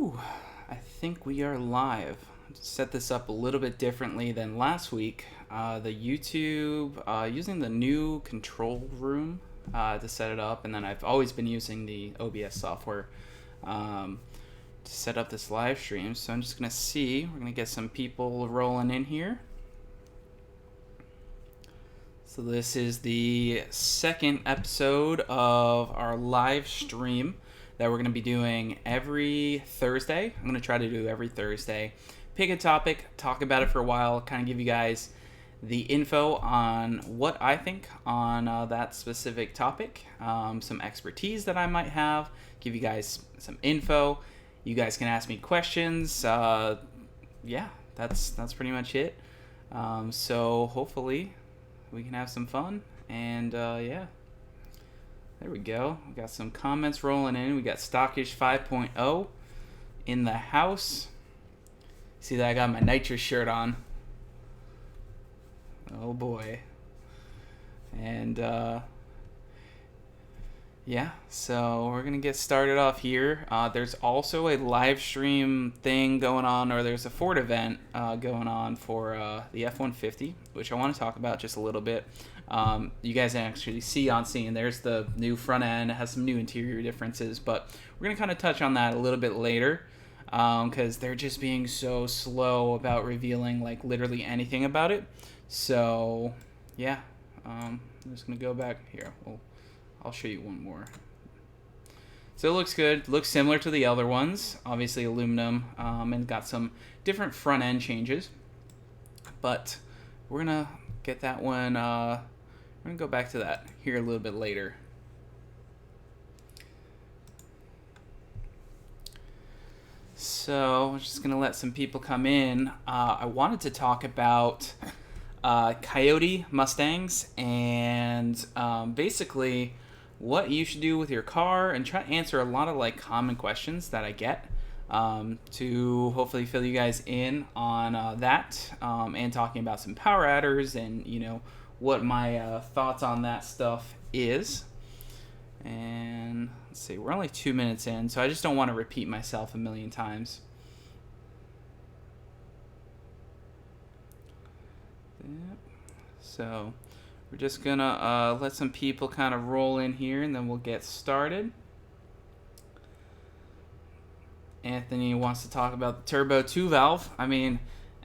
Whew, I think we are live. Set this up a little bit differently than last week. The YouTube, using the new control room to set it up, and then I've always been using the OBS software to set up this live stream. So I'm just going to see, we're going to get some people rolling in here. So this is the second episode of our live stream that we're going to be doing every Thursday. I'm going to try to do every Thursday. Pick a topic, talk about it for a while, kind of give you guys the info on what I think on that specific topic, some expertise that I might have, give you guys some info. You guys can ask me questions. Yeah, that's pretty much it. So hopefully we can have some fun, and yeah. There we go. We got some comments rolling in. We got Stockish 5.0 in the house. See that I got my Nitrous shirt on. Oh boy. And yeah, so we're gonna get started off here. There's also a live stream thing going on, or there's a Ford event going on for the F150, which I want to talk about just a little bit. You guys actually see on scene, there's the new front end. It has some new interior differences, but we're going to kind of touch on that a little bit later because they're just being so slow about revealing like literally anything about it. So yeah, I'm just going to go back here. I'll show you one more. So it looks good. Looks similar to the other ones, obviously aluminum, and got some different front end changes. But we're going to get that one. We're going to go back to that here a little bit later. So I'm just going to let some people come in. I wanted to talk about Coyote Mustangs and basically what you should do with your car, and try to answer a lot of like common questions that I get to hopefully fill you guys in on that, and talking about some power adders and, you know, what my thoughts on that stuff is. And let's see, we're only 2 minutes in, so I just don't want to repeat myself a million times. Yep. So we're just gonna let some people kind of roll in here, and then we'll get started. Anthony wants to talk about the turbo 2 valve. I mean,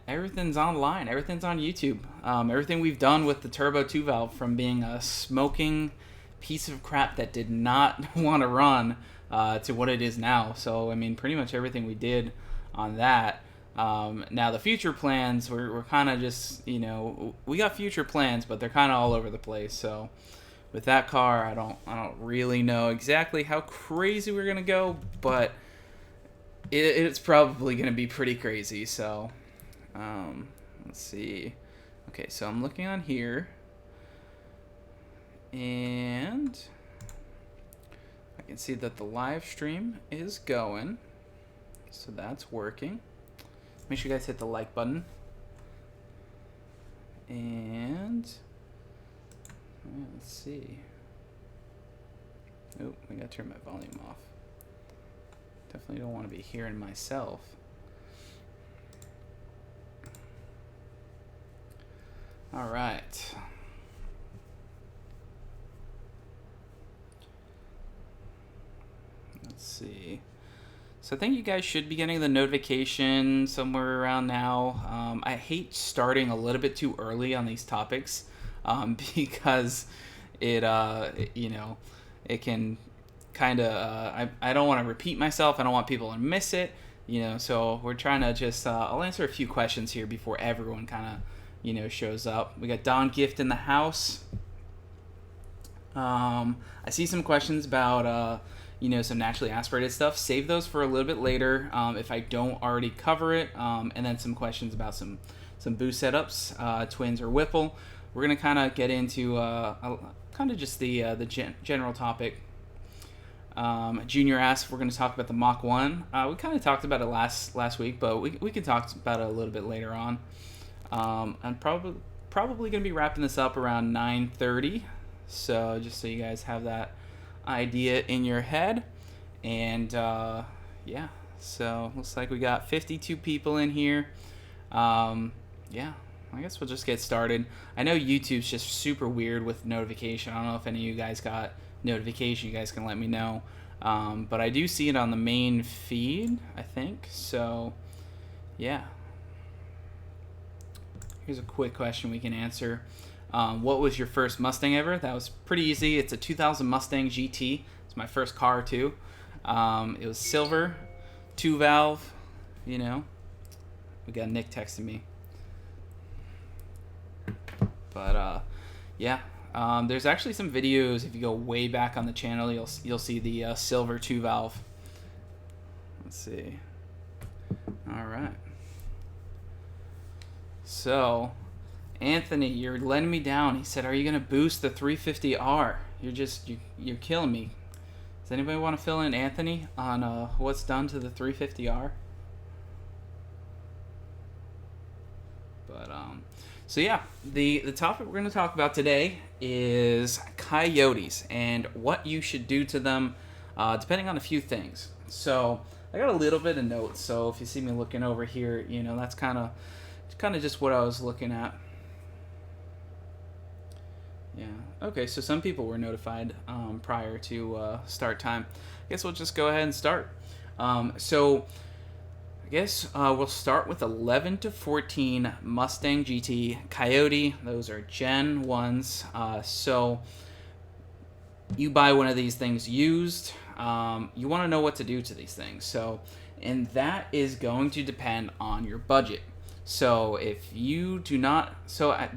everything's online. Everything's on YouTube. Everything we've done with the turbo 2 valve, from being a smoking piece of crap that did not want to run to what it is now. So, I mean, pretty much everything we did on that. Now, the future plans, we're kind of just, you know, we got future plans, but they're kind of all over the place. So, with that car, I don't really know exactly how crazy we're going to go, but it's probably going to be pretty crazy. So, let's see. Okay, so I'm looking on here, and I can see that the live stream is going, so that's working. Make sure you guys hit the like button, and let's see. Oh, I gotta turn my volume off. Definitely don't want to be hearing myself. All right. Let's see. So I think you guys should be getting the notification somewhere around now. I hate starting a little bit too early on these topics because it you know, it can kind of, I don't want to repeat myself. I don't want people to miss it, you know, so we're trying to just, I'll answer a few questions here before everyone kind of, you know, shows up. We got Don Gift in the house. I see some questions about, you know, some naturally aspirated stuff. Save those for a little bit later if I don't already cover it. And then some questions about some boost setups, twins or Whipple. We're going to kind of get into kind of just the general topic. Junior asks if we're going to talk about the Mach 1. We kind of talked about it last week, but we can talk about it a little bit later on. I'm probably going to be wrapping this up around 9:30, so just so you guys have that idea in your head. And yeah, So looks like we got 52 people in here. Yeah, I guess we'll just get started. I know YouTube's just super weird with notification. I don't know if any of you guys got notification. You guys can let me know. But I do see it on the main feed, I think. So, yeah. Here's a quick question we can answer. What was your first Mustang ever? That was pretty easy. It's a 2000 Mustang GT. It's my first car, too. It was silver, 2-valve, you know. We got Nick texting me. But, yeah. There's actually some videos. If you go way back on the channel, you'll see the silver 2-valve. Let's see. All right. So, Anthony, you're letting me down. He said, "Are you gonna boost the 350R? You're killing me." Does anybody want to fill in Anthony on what's done to the 350R? But so yeah, the topic we're going to talk about today is coyotes and what you should do to them, depending on a few things. So I got a little bit of notes. So if you see me looking over here, you know that's kind of just what I was looking at. Yeah. Okay. So some people were notified prior to start time. I guess we'll just go ahead and start. So I guess we'll start with 11 to 14 Mustang GT Coyote. Those are Gen 1s. So you buy one of these things used. You want to know what to do to these things. So, and that is going to depend on your budget. So if you do not,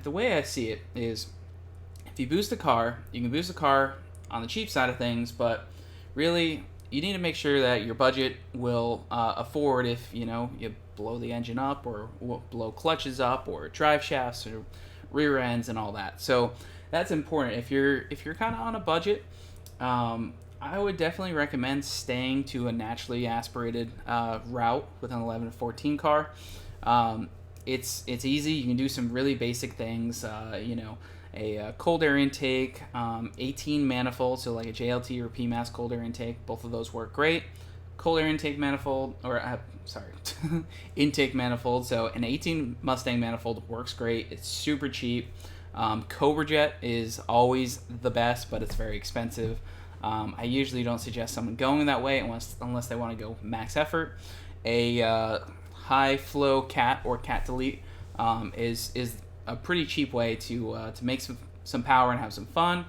the way I see it is, if you boost the car, you can boost the car on the cheap side of things, but really you need to make sure that your budget will afford if you blow the engine up or blow clutches up or drive shafts or rear ends and all that. So that's important. If you're kind of on a budget, I would definitely recommend staying to a naturally aspirated route with an 11 to 14 car. It's easy. You can do some really basic things. A cold air intake, 18 manifold, so like a JLT or PMAS cold air intake. Both of those work great. Cold air intake manifold, intake manifold. So an 18 Mustang manifold works great. It's super cheap. Cobra Jet is always the best, but it's very expensive. I usually don't suggest someone going that way unless they want to go max effort. A high flow cat or cat delete is a pretty cheap way to make some power and have some fun.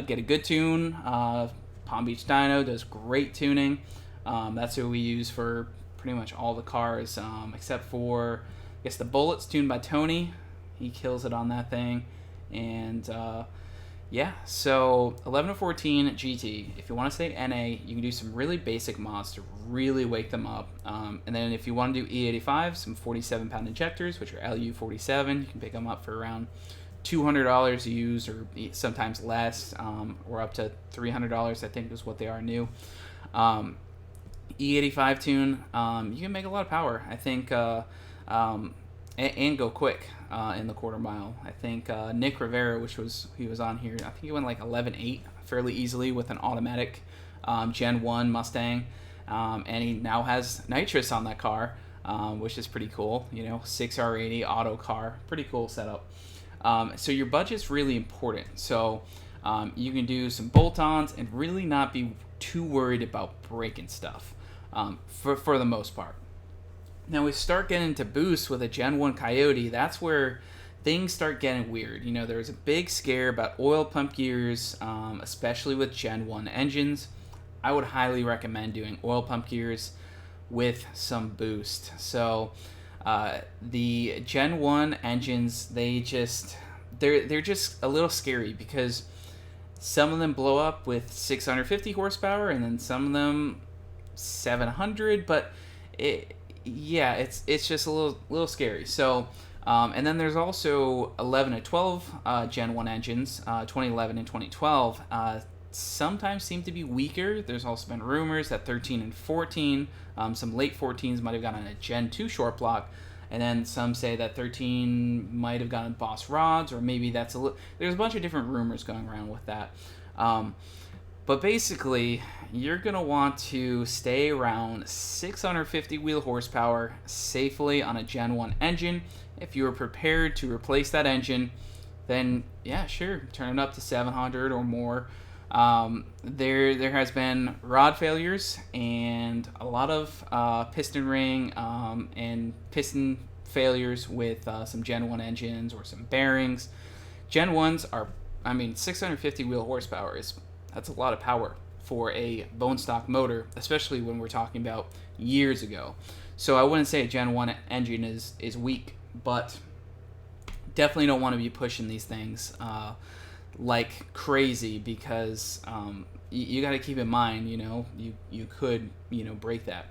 Get a good tune. Palm Beach Dyno does great tuning. That's what we use for pretty much all the cars, except for, I guess, the Bullet's tuned by Tony. He kills it on that thing. And yeah, so 11 to 14 GT. If you want to stay NA, you can do some really basic mods to really wake them up. And then if you want to do E85, some 47-pound injectors, which are LU47, you can pick them up for around $200 used, or sometimes less, or up to $300, I think is what they are new. E85 tune, you can make a lot of power, I think, and go quick in the quarter mile. I think Nick Rivera, he was on here, I think he went like 11.8 fairly easily with an automatic Gen 1 Mustang, and he now has Nitrous on that car, which is pretty cool. 6R80 auto car, pretty cool setup. So your budget's really important. So you can do some bolt-ons and really not be too worried about breaking stuff for the most part. Now we start getting into boosts with a Gen 1 Coyote. That's where things start getting weird. There was a big scare about oil pump gears, especially with Gen 1 engines. I would highly recommend doing oil pump gears with some boost. So the Gen 1 engines, they're just a little scary because some of them blow up with 650 horsepower and then some of them 700, but it's just a little scary. So, and then there's also 11 to 12 Gen 1 engines, 2011 and 2012, sometimes seem to be weaker. There's also been rumors that 13 and 14, some late 14s might have gotten a Gen 2 short block, and then some say that 13 might have gotten Boss rods, or maybe there's a bunch of different rumors going around with that. But basically, you're going to want to stay around 650 wheel horsepower safely on a Gen 1 engine. If you are prepared to replace that engine, then yeah, sure, turn it up to 700 or more. There has been rod failures and a lot of piston ring and piston failures with some Gen 1 engines or some bearings. Gen 1s are, 650 wheel horsepower that's a lot of power for a bone stock motor, especially when we're talking about years ago. So I wouldn't say a Gen 1 engine is weak, but definitely don't want to be pushing these things like crazy, because you got to keep in mind, you could, break that.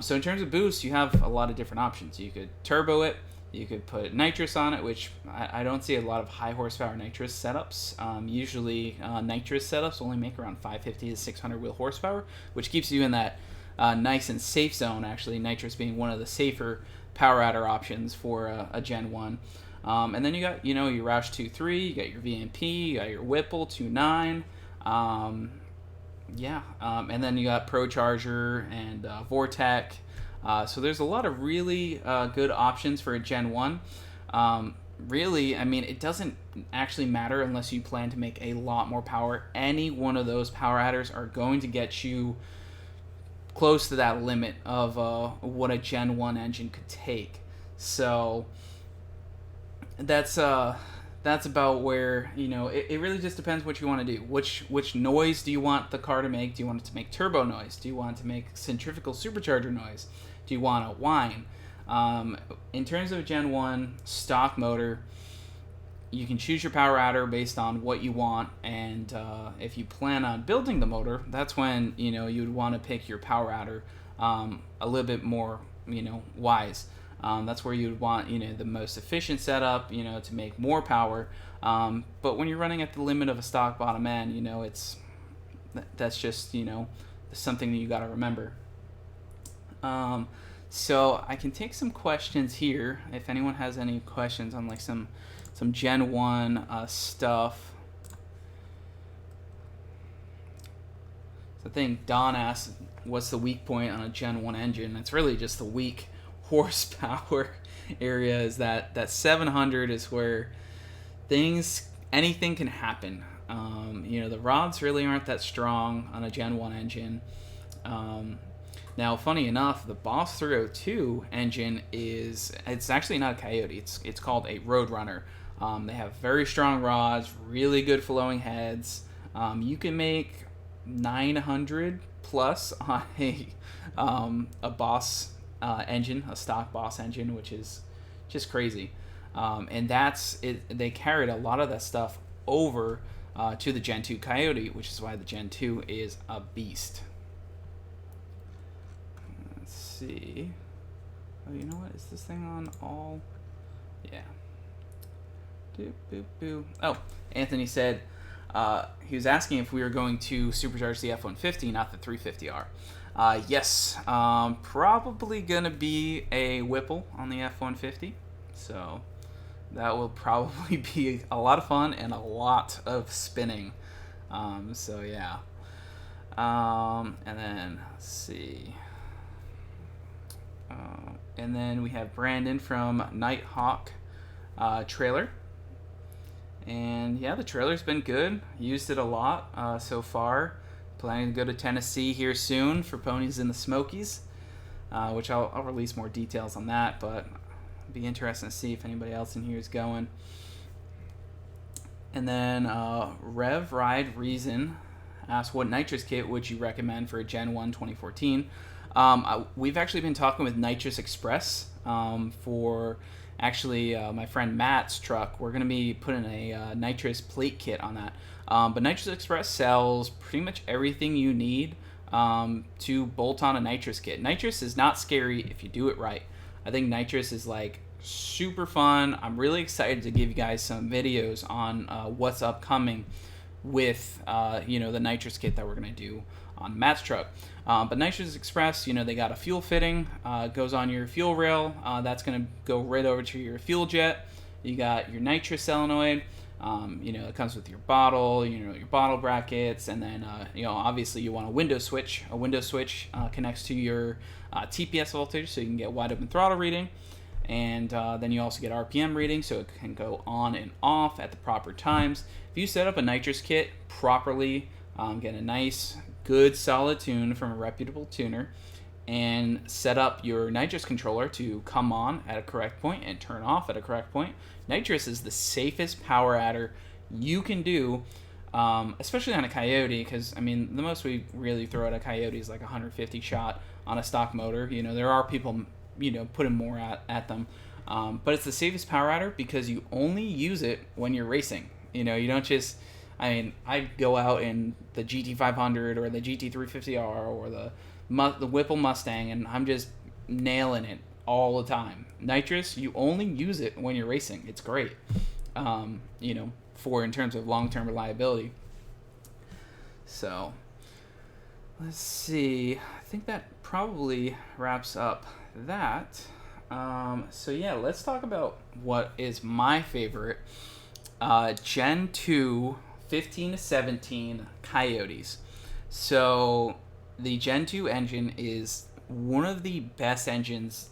So in terms of boost, you have a lot of different options. You could turbo it. You could put nitrous on it, which I don't see a lot of high horsepower nitrous setups. Usually nitrous setups only make around 550 to 600 wheel horsepower, which keeps you in that nice and safe zone, actually, nitrous being one of the safer power adder options for a Gen 1. And then you got, your Roush 2.3, you got your VMP, you got your Whipple 2.9, and then you got ProCharger and Vortec. So there's a lot of really good options for a Gen 1. Really, it doesn't actually matter unless you plan to make a lot more power. Any one of those power adders are going to get you close to that limit of what a Gen 1 engine could take. So that's about where, it really just depends what you want to do. Which noise do you want the car to make? Do you want it to make turbo noise? Do you want it to make centrifugal supercharger noise? Do you want a whine? In terms of Gen 1 stock motor, you can choose your power adder based on what you want, and if you plan on building the motor, that's when you would want to pick your power adder a little bit more wise. That's where you would want the most efficient setup to make more power. But when you're running at the limit of a stock bottom end, that's just something that you got to remember. So I can take some questions here if anyone has any questions on like some Gen 1 stuff. So I think Don asked, what's the weak point on a Gen 1 engine? It's really just the weak horsepower area. Is that 700 is where anything can happen. The rods really aren't that strong on a Gen 1 engine. Now, funny enough, the Boss 302 engine it's actually not a Coyote. It's called a Roadrunner. They have very strong rods, really good flowing heads. You can make 900 plus on a Boss engine, a stock Boss engine, which is just crazy. And that's it. They carried a lot of that stuff over to the Gen 2 Coyote, which is why the Gen 2 is a beast. See. Oh, you know what? Is this thing on all? Yeah. Doop, boop, boop. Oh, Anthony said he was asking if we were going to supercharge the F150, not the 350R. Yes. Probably gonna be a Whipple on the F150. So that will probably be a lot of fun and a lot of spinning. So yeah. And then let's see. And then we have Brandon from Nighthawk trailer. And yeah, the trailer's been good. Used it a lot so far. Planning to go to Tennessee here soon for Ponies in the Smokies, which I'll release more details on that, but it'll be interesting to see if anybody else in here is going. And then Rev Ride Reason asked, what nitrous kit would you recommend for a Gen 1 2014? We've actually been talking with Nitrous Express for actually my friend Matt's truck. We're going to be putting a nitrous plate kit on that. But Nitrous Express sells pretty much everything you need to bolt on a nitrous kit. Nitrous is not scary if you do it right. I think nitrous is like super fun. I'm really excited to give you guys some videos on what's upcoming with the nitrous kit that we're going to do on Matt's truck. But Nitrous Express, they got a fuel fitting, goes on your fuel rail. That's going to go right over to your fuel jet. You got your nitrous solenoid. It comes with your bottle, your bottle brackets, and then, obviously you want a window switch. A window switch connects to your TPS voltage, so you can get wide open throttle reading. And then you also get RPM reading, so it can go on and off at the proper times. If you set up a nitrous kit properly, get a nice, good, solid tune from a reputable tuner, and set up your nitrous controller to come on at a correct point and turn off at a correct point. Nitrous is the safest power adder you can do, especially on a Coyote, because, the most we really throw at a Coyote is like 150 shot on a stock motor. There are people, putting more at them. But it's the safest power adder because you only use it when you're racing. You don't just... I go out in the GT500 or the GT350R or the Whipple Mustang, and I'm just nailing it all the time. Nitrous, you only use it when you're racing. It's great, for in terms of long-term reliability. So, let's see. I think that probably wraps up that. Let's talk about what is my favorite Gen 2 15 to 17 Coyotes. So the Gen 2 engine is one of the best engines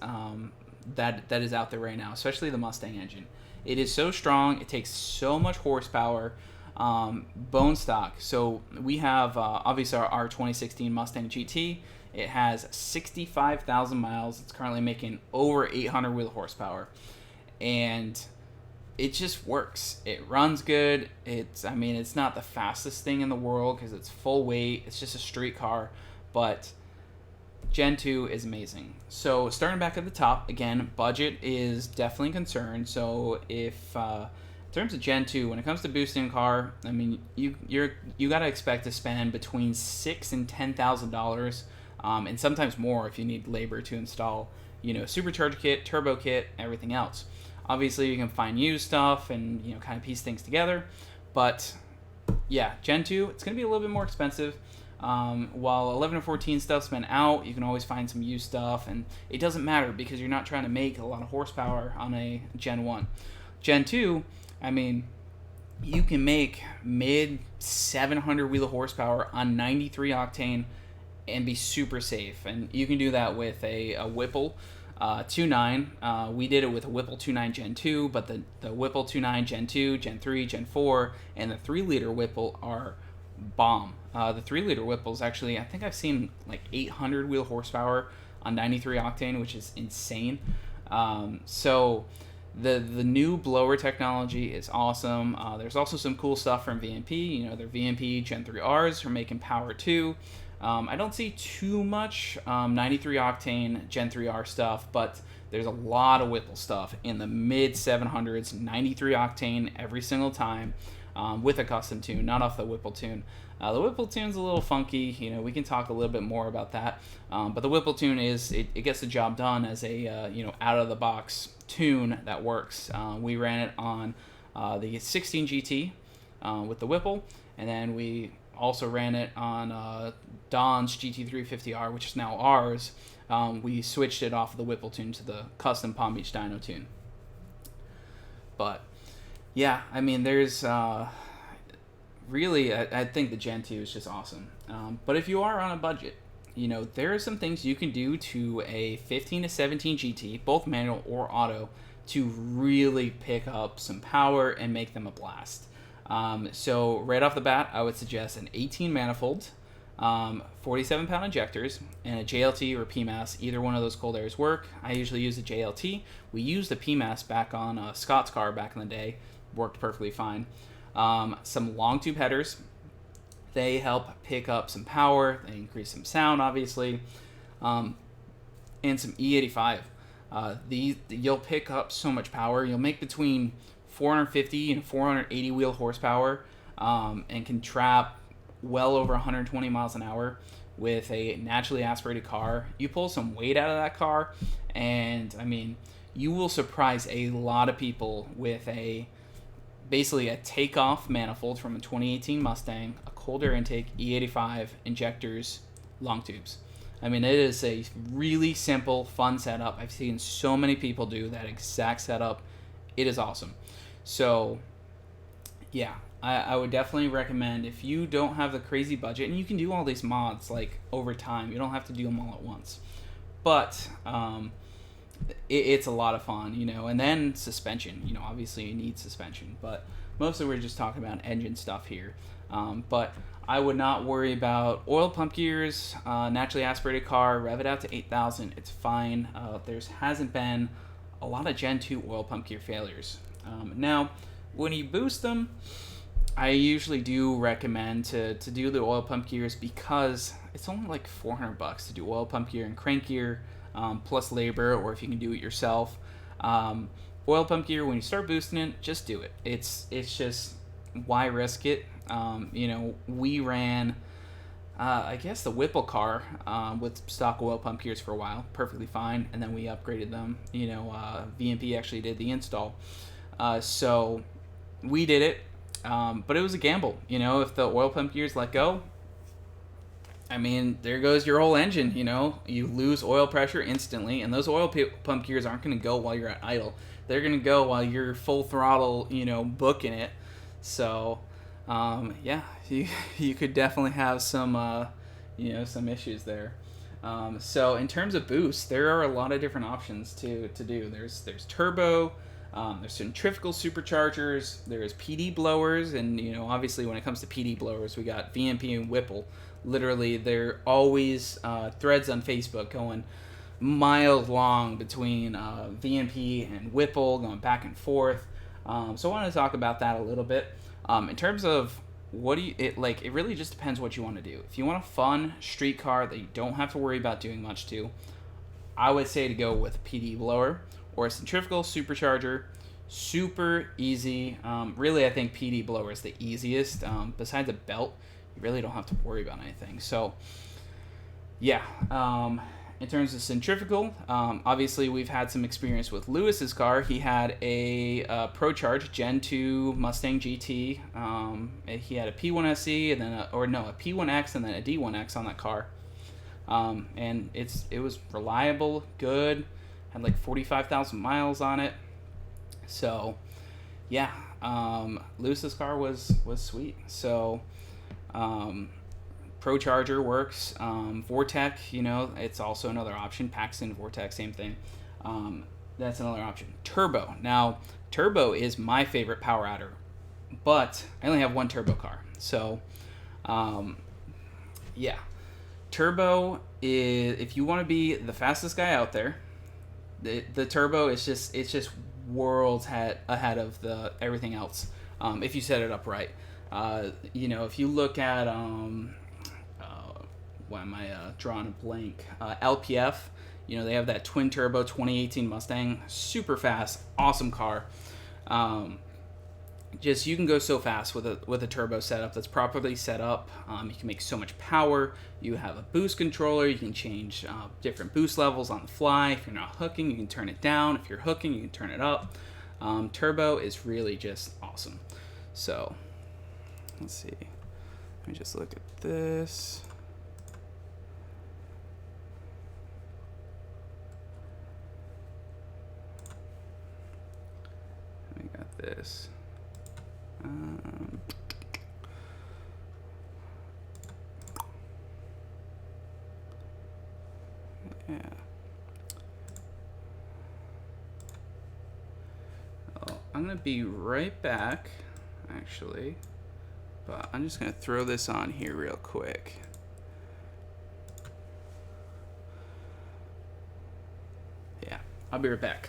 that is out there right now, especially the Mustang engine. It is so strong. It takes so much horsepower, bone stock. So we have obviously our 2016 Mustang GT. It has 65,000 miles. It's currently making over 800 wheel horsepower, and it just works. It runs good. It's not the fastest thing in the world because it's full weight. It's just a street car, but Gen 2 is amazing. So starting back at the top, again, budget is definitely a concern. So if in terms of Gen 2, when it comes to boosting a car, you gotta expect to spend between $6,000 and $10,000, and sometimes more if you need labor to install, supercharger kit, turbo kit, everything else. Obviously, you can find used stuff and kind of piece things together, but yeah, Gen 2, it's gonna be a little bit more expensive. While 11 and 14 stuff's been out, you can always find some used stuff, and it doesn't matter because you're not trying to make a lot of horsepower on a Gen 1. Gen 2, you can make mid 700 wheel horsepower on 93 octane and be super safe, and you can do that with a Whipple 2.9. We did it with a Whipple 2.9 Gen 2, but the Whipple 2.9 Gen 2, Gen 3, Gen 4, and the 3-liter Whipple are bomb. The 3-liter Whipple's actually, I think I've seen like 800 wheel horsepower on 93 octane, which is insane. So the new blower technology is awesome. There's also some cool stuff from VMP. Their VMP Gen 3Rs are making power too. I don't see too much 93 octane Gen 3R stuff, but there's a lot of Whipple stuff in the mid 700s, 93 octane every single time, with a custom tune, not off the Whipple tune. The Whipple tune's a little funky. We can talk a little bit more about that. But the Whipple tune it gets the job done as a out of the box tune that works. We ran it on the 16 GT with the Whipple, and then we also ran it on Don's GT350R, which is now ours. We switched it off of the Whipple tune to the custom Palm Beach Dyno tune. But yeah, there's really, I think the Gen 2 is just awesome. But if you are on a budget, there are some things you can do to a 15 to 17 GT, both manual or auto, to really pick up some power and make them a blast. So right off the bat, I would suggest an 18 manifold, 47-pound injectors, and a JLT or PMAS. Either one of those cold airs work. I usually use a JLT. We used the PMAS back on Scott's car back in the day. Worked perfectly fine. Some long tube headers. They help pick up some power. They increase some sound, obviously. And some E85. You'll pick up so much power. You'll make between 450 and 480 wheel horsepower, and can trap well over 120 miles an hour with a naturally aspirated car. You pull some weight out of that car, and you will surprise a lot of people with basically a takeoff manifold from a 2018 Mustang, a cold air intake, E85, injectors, long tubes. It is a really simple, fun setup. I've seen so many people do that exact setup. It is awesome. So Yeah, I would definitely recommend if you don't have the crazy budget, and you can do all these mods like over time. You don't have to do them all at once, but it's a lot of fun, you know. And then suspension, you know, obviously you need suspension, but mostly we're just talking about engine stuff here. But I would not worry about oil pump gears, naturally aspirated car, rev it out to 8,000. It's fine. There's hasn't been a lot of Gen 2 oil pump gear failures. Now, when you boost them, I usually do recommend to do the oil pump gears because it's only like $400 to do oil pump gear and crank gear, plus labor, or if you can do it yourself. Um, Oil pump gear, when you start boosting it, just do it. It's just, why risk it? You know, we ran, I guess, the Whipple car with stock oil pump gears for a while, perfectly fine, and then we upgraded them. You know, VMP actually did the install, so we did it, but it was a gamble. You know, if the oil pump gears let go, I mean, there goes your whole engine. You know, you lose oil pressure instantly, and those pump gears aren't going to go while you're at idle. They're going to go while you're full throttle, you know, booking it. So, yeah, you could definitely have some, you know, some issues there. So in terms of boost, there are a lot of different options to do. There's turbo, there's centrifugal superchargers, there's PD blowers, and you know, obviously when it comes to PD blowers, we got VMP and Whipple. Literally, they're always threads on Facebook going miles long between VMP and Whipple, going back and forth. So I want to talk about that a little bit. In terms of what do you, it like, it really just depends what you want to do. If you want a fun street car that you don't have to worry about doing much to, I would say to go with a PD blower or a centrifugal supercharger. Super easy. Really, I think PD blower is the easiest. Besides a belt, you really don't have to worry about anything. So, yeah. In terms of centrifugal, obviously we've had some experience with Lewis's car. He had a ProCharge Gen 2 Mustang GT. He had a P1SE and then a P1X and then a D1X on that car. And it was reliable, good, had like 45,000 miles on it. So, yeah, Lewis's car was sweet. So, ProCharger works. Vortec, you know, it's also another option. Paxton, Vortec, same thing. That's another option. Turbo. Now, turbo is my favorite power adder, but I only have one turbo car. So, yeah. Turbo is, if you want to be the fastest guy out there, the turbo is just, it's just worlds ahead of the everything else. If you set it up right. You know, if you look at why am I drawing a blank? LPF, you know, they have that twin turbo 2018 Mustang, super fast, awesome car. Just, you can go so fast with a turbo setup that's properly set up. You can make so much power. You have a boost controller. You can change different boost levels on the fly. If you're not hooking, you can turn it down. If you're hooking, you can turn it up. Turbo is really just awesome. So, let's see. Let me just look at this. We got this. Yeah. Well, I'm going to be right back, actually. But I'm just going to throw this on here real quick. Yeah, I'll be right back.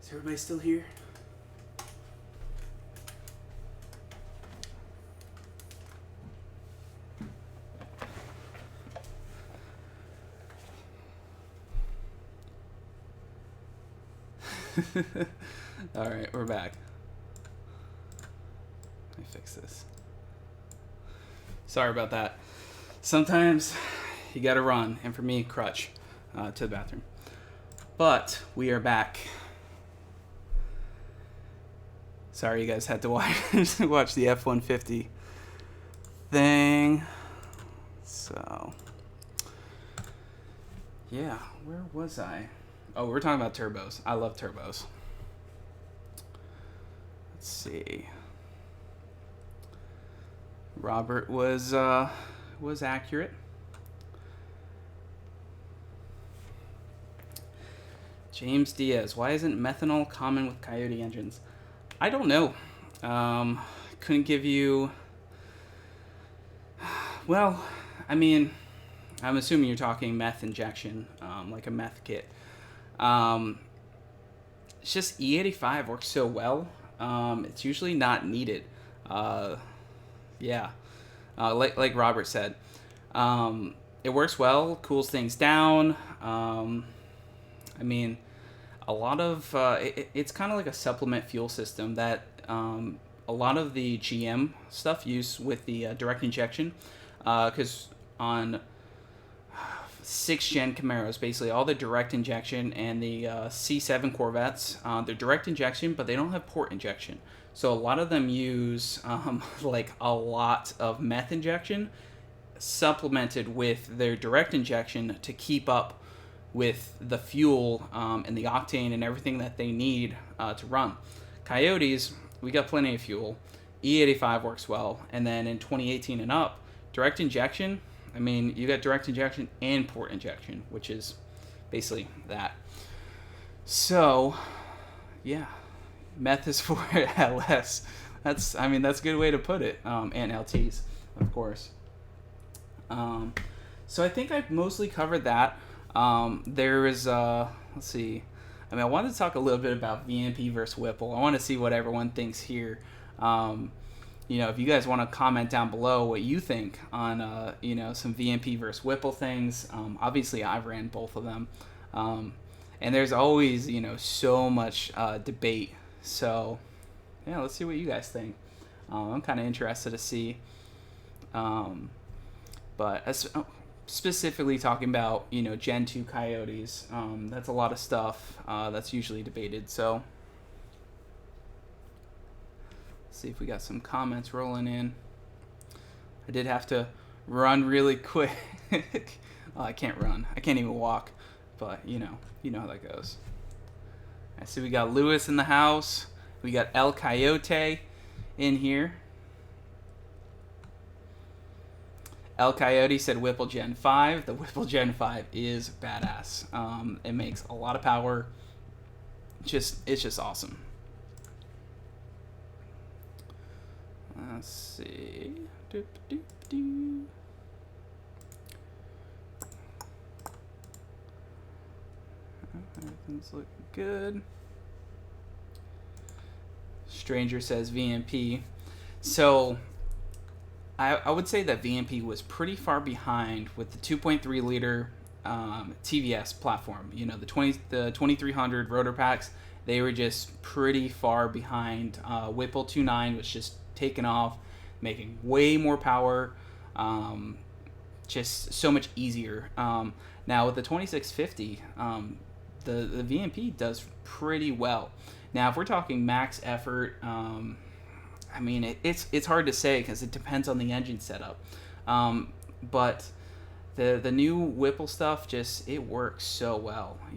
Is everybody still here? All right, we're back. Let me fix this. Sorry about that. Sometimes you gotta run, and for me, crutch to the bathroom. But we are back. Sorry, you guys had to watch the F-150 thing. So, yeah, where was I? Oh, we're talking about turbos. I love turbos. Let's see. Robert was accurate. James Diaz, why isn't methanol common with Coyote engines? I don't know. Couldn't give you... Well, I mean, I'm assuming you're talking meth injection, like a meth kit. It's just E85 works so well. It's usually not needed. Yeah. Like Robert said. It works well, cools things down. I mean... A lot of it's kind of like a supplement fuel system that a lot of the GM stuff use with the direct injection, because on 6th gen Camaros, basically all the direct injection, and the C7 Corvettes, they're direct injection, but they don't have port injection. So a lot of them use like a lot of meth injection supplemented with their direct injection to keep up with the fuel and the octane and everything that they need to run. Coyotes, we got plenty of fuel. E85 works well. And then in 2018 and up, direct injection, I mean, you got direct injection and port injection, which is basically that. So, yeah, meth is for LS. That's a good way to put it. And LTs, of course. So I think I've mostly covered that. There is, let's see. I mean, I wanted to talk a little bit about VMP versus Whipple. I want to see what everyone thinks here. If you guys want to comment down below what you think on, some VMP versus Whipple things. Obviously, I've ran both of them. And there's always, so much debate. So, yeah, let's see what you guys think. I'm kind of interested to see. Specifically talking about, Gen 2 Coyotes. That's a lot of stuff that's usually debated. So, let's see if we got some comments rolling in. I did have to run really quick. I can't run. I can't even walk. But, you know how that goes. I see we got Lewis in the house. We got El Coyote in here. El Coyote said Whipple Gen 5. The Whipple Gen 5 is badass. It makes a lot of power. It's just awesome. Let's see. Everything's looking good. Stranger says VMP. So... I would say that VMP was pretty far behind with the 2.3 liter TVS platform. The 2300 rotor packs, they were just pretty far behind. Whipple 2.9 was just taking off, making way more power, just so much easier. Now with the 2650, the VMP does pretty well. Now if we're talking max effort, it's hard to say because it depends on the engine setup. But the new Whipple stuff it works so well. I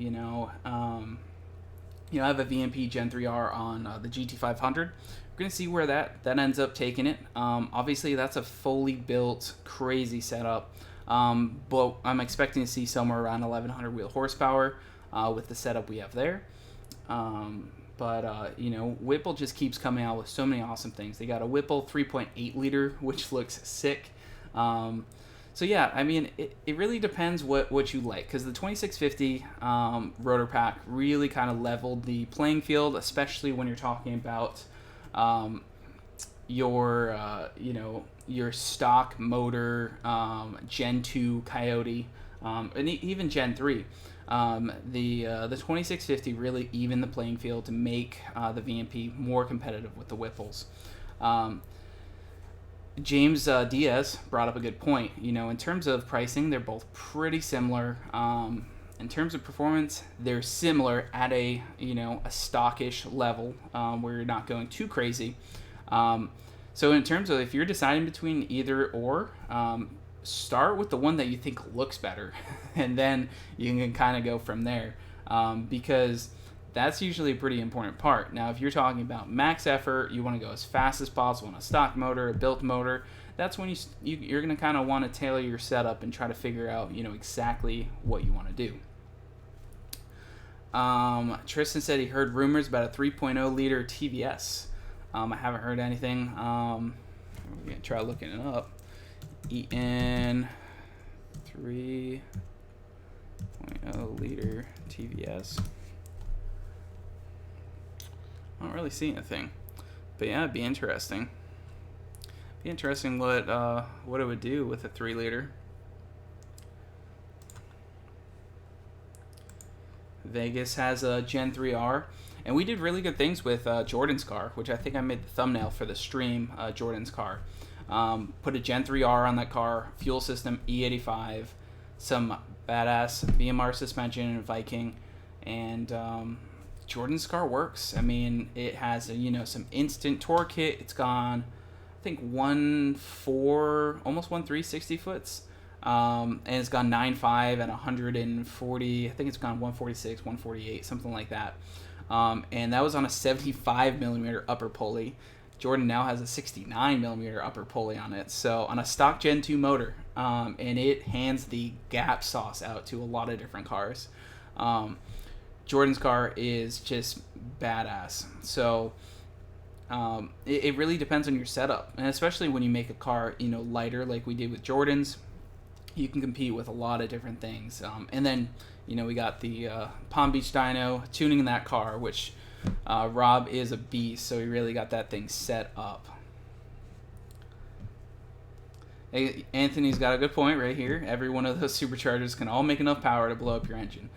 have a VMP Gen 3R on the GT500. We're gonna see where that ends up taking it. Obviously that's a fully built crazy setup. But I'm expecting to see somewhere around 1100 wheel horsepower with the setup we have there. But Whipple just keeps coming out with so many awesome things. They got a Whipple 3.8 liter, which looks sick. So yeah, I mean, it really depends what you like, because the 2650 rotor pack really kind of leveled the playing field, especially when you're talking about um, your your stock motor, Gen 2 Coyote, and even Gen 3. The 2650 really evened the playing field to make the VMP more competitive with the Whipples. Um, James Diaz brought up a good point. In terms of pricing, they're both pretty similar. In terms of performance, they're similar at a stockish level where you're not going too crazy. So in terms of if you're deciding between either or, start with the one that you think looks better, and then you can kind of go from there, because that's usually a pretty important part. Now, if you're talking about max effort, you want to go as fast as possible on a stock motor, a built motor. That's when you're going to kind of want to tailor your setup and try to figure out exactly what you want to do. Tristan said he heard rumors about a 3.0 liter TVS. I haven't heard anything. We're going to try looking it up. EN 3.0 liter TVS. I don't really see anything. But yeah, it'd be interesting. Be interesting what it would do with a 3 liter. Vegas has a Gen 3R. And we did really good things with Jordan's car, which I think I made the thumbnail for the stream, Jordan's car. Put a Gen 3R on that car, fuel system E85, some badass BMR suspension and Viking, and Jordan's car works. I mean, it has some instant torque hit. It's gone, I think, 1.4, almost 1.3 60 foots. And it's gone 9.5 at 140. I think it's gone 146, 148, something like that. And that was on a 75 millimeter upper pulley. Jordan now has a 69 millimeter upper pulley on it. So on a stock Gen 2 motor, and it hands the gap sauce out to a lot of different cars. Jordan's car is just badass. So it really depends on your setup, and especially when you make a car lighter like we did with Jordan's, you can compete with a lot of different things. And then we got the Palm Beach dyno, tuning that car, which Rob is a beast, so he really got that thing set up. Hey, Anthony's got a good point right here. Every one of those superchargers can all make enough power to blow up your engine.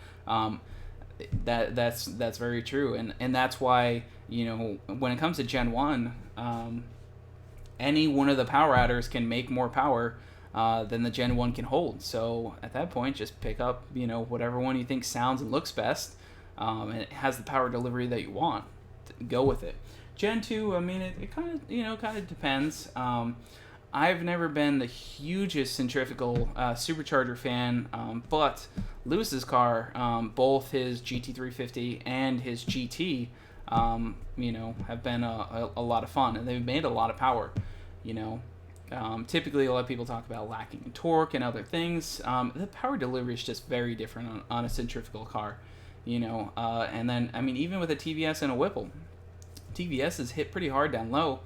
That's very true, and that's why when it comes to Gen 1, any one of the power adders can make more power than the Gen 1 can hold. So at that point, just pick up whatever one you think sounds and looks best, and it has the power delivery that you want. Go with it. Gen 2, I mean, it kind of depends. I've never been the hugest centrifugal supercharger fan, but Lewis's car, both his GT350 and his GT, have been a lot of fun, and they've made a lot of power. Typically, a lot of people talk about lacking in torque and other things. The power delivery is just very different on a centrifugal car, and then, I mean, even with a TVS and a Whipple, TVS is hit pretty hard down low,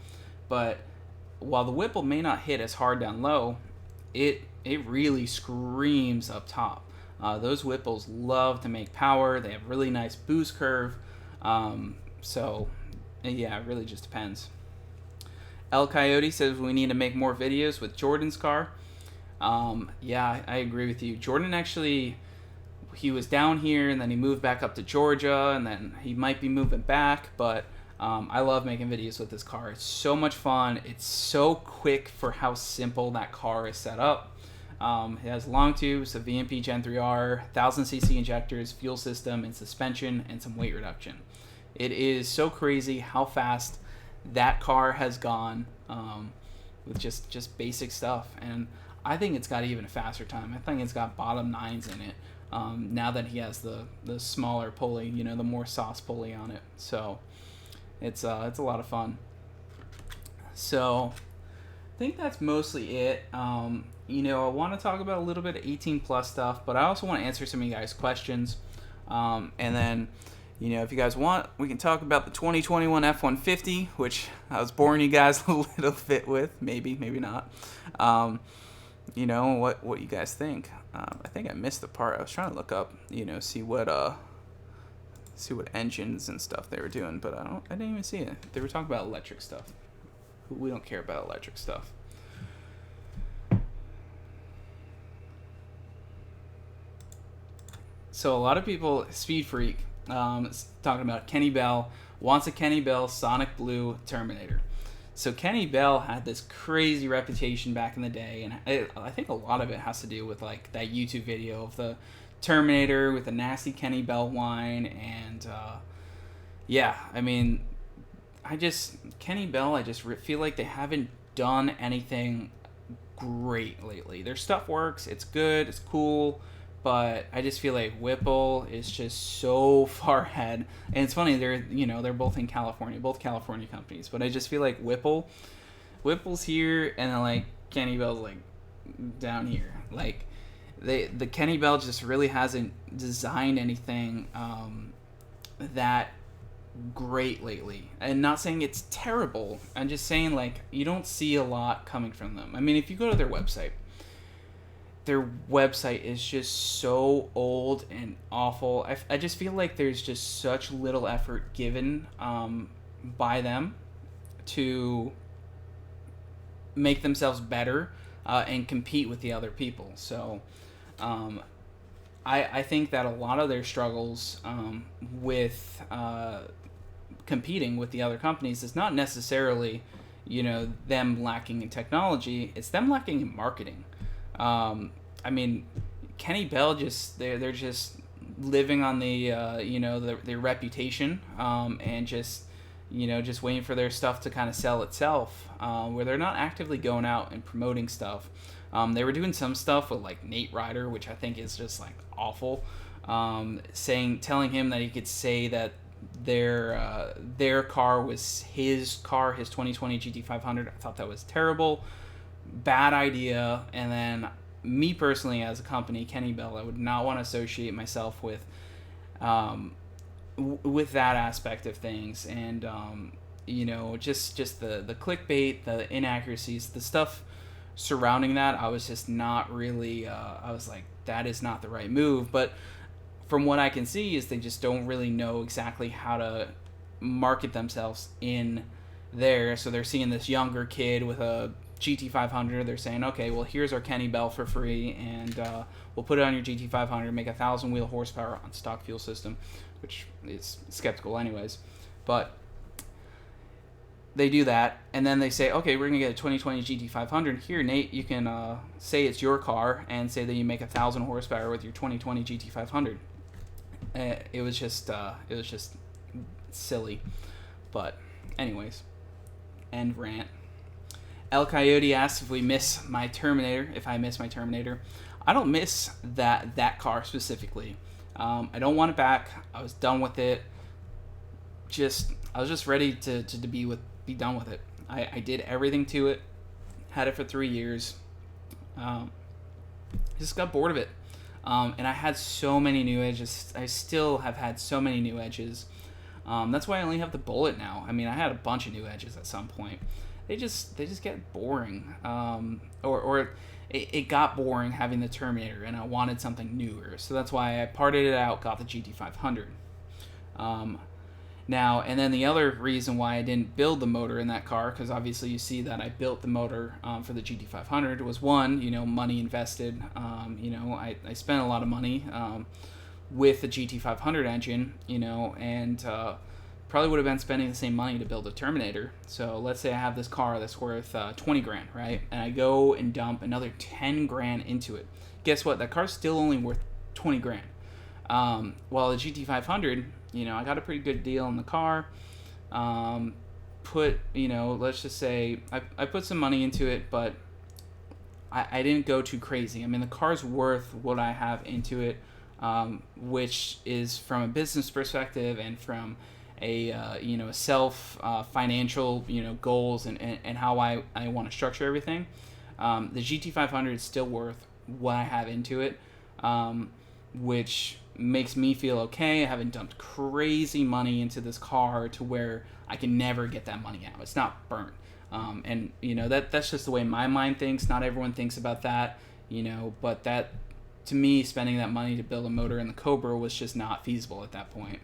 but while the Whipple may not hit as hard down low, it really screams up top. Those Whipples love to make power. They have really nice boost curve. So, yeah, it really just depends. El Coyote says we need to make more videos with Jordan's car. Yeah, I agree with you. Jordan actually, he was down here, and then he moved back up to Georgia, and then he might be moving back, but I love making videos with this car. It's so much fun. It's so quick for how simple that car is set up. It has long tubes, a VMP Gen 3R, 1000cc injectors, fuel system, and suspension, and some weight reduction. It is so crazy how fast that car has gone with just basic stuff. And I think it's got even a faster time. I think it's got bottom nines in it now that he has the smaller pulley, the more sauce pulley on it. So it's a lot of fun. So I think that's mostly it. I want to talk about a little bit of 18 plus stuff, but I also want to answer some of you guys' questions. And then, if you guys want, we can talk about the 2021 F150, which I was boring you guys a little bit with, maybe not. what you guys think. I think I missed the part. I was trying to look up, see what engines and stuff they were doing, but I didn't even see it. They were talking about electric stuff. We don't care about electric stuff. So a lot of people, Speed Freak, talking about Kenny Bell wants a Kenny Bell Sonic Blue Terminator. So Kenny Bell had this crazy reputation back in the day, and I think a lot of it has to do with like that YouTube video of the Terminator with the nasty Kenny Bell whine, and yeah, I mean, Kenny Bell, I just feel like they haven't done anything great lately. Their stuff works, it's good, it's cool, but I just feel like Whipple is just so far ahead. And it's funny, they're both in California, both California companies, but I just feel like Whipple's here, and then like Kenny Bell's like down here. Like the Kenny Bell just really hasn't designed anything that great lately. And not saying it's terrible, I'm just saying like you don't see a lot coming from them. I mean, if you go to their website is just so old and awful. I just feel like there's just such little effort given by them to make themselves better and compete with the other people. So I think that a lot of their struggles with competing with the other companies is not necessarily, them lacking in technology. It's them lacking in marketing. I mean, Kenny Bell they're just living on the their reputation and just waiting for their stuff to kind of sell itself, where they're not actively going out and promoting stuff. They were doing some stuff with like Nate Ryder, which I think is just like awful, telling him that he could say that their car was his car, his 2020 GT500. I thought that was terrible. Bad idea. And then me personally, as a company, Kenny Bell, I would not want to associate myself with that aspect of things. And just the clickbait, the inaccuracies, the stuff surrounding that, I was just not really I was like, that is not the right move. But from what I can see is they just don't really know exactly how to market themselves in there. So they're seeing this younger kid with a GT500. They're saying, okay, well, here's our Kenny Bell for free, and we'll put it on your GT500, make 1,000 wheel horsepower on stock fuel system, which is skeptical anyways. But they do that, and then they say, okay, we're going to get a 2020 GT500. Here, Nate, you can say it's your car and say that you make 1,000 horsepower with your 2020 GT500. It was just silly. But anyways, end rant. El Coyote asks if I miss my Terminator. I don't miss that car specifically. I don't want it back. I was done with it. I was just ready to be done with it. I did everything to it. Had it for 3 years. Just got bored of it. And I had so many new edges. I still have had so many new edges. That's why I only have the Bullet now. I mean, I had a bunch of new edges at some point. They just get boring. Or it got boring having the Terminator, and I wanted something newer. So that's why I parted it out, got the GT500. Now, and then the other reason why I didn't build the motor in that car, because obviously you see that I built the motor for the GT500, was one, money invested. I spent a lot of money with the GT500 engine, and probably would have been spending the same money to build a Terminator. So let's say I have this car that's worth 20 grand, right? And I go and dump another 10 grand into it. Guess what? That car's still only worth 20 grand. While the GT500, I got a pretty good deal on the car. Let's just say I put some money into it, but I didn't go too crazy. I mean, the car's worth what I have into it, which is from a business perspective and from a self financial goals and how I want to structure everything. The GT500 is still worth what I have into it, which makes me feel okay. I haven't dumped crazy money into this car to where I can never get that money out. It's not burnt. And that's just the way my mind thinks. Not everyone thinks about that, but that, to me, spending that money to build a motor in the Cobra was just not feasible at that point.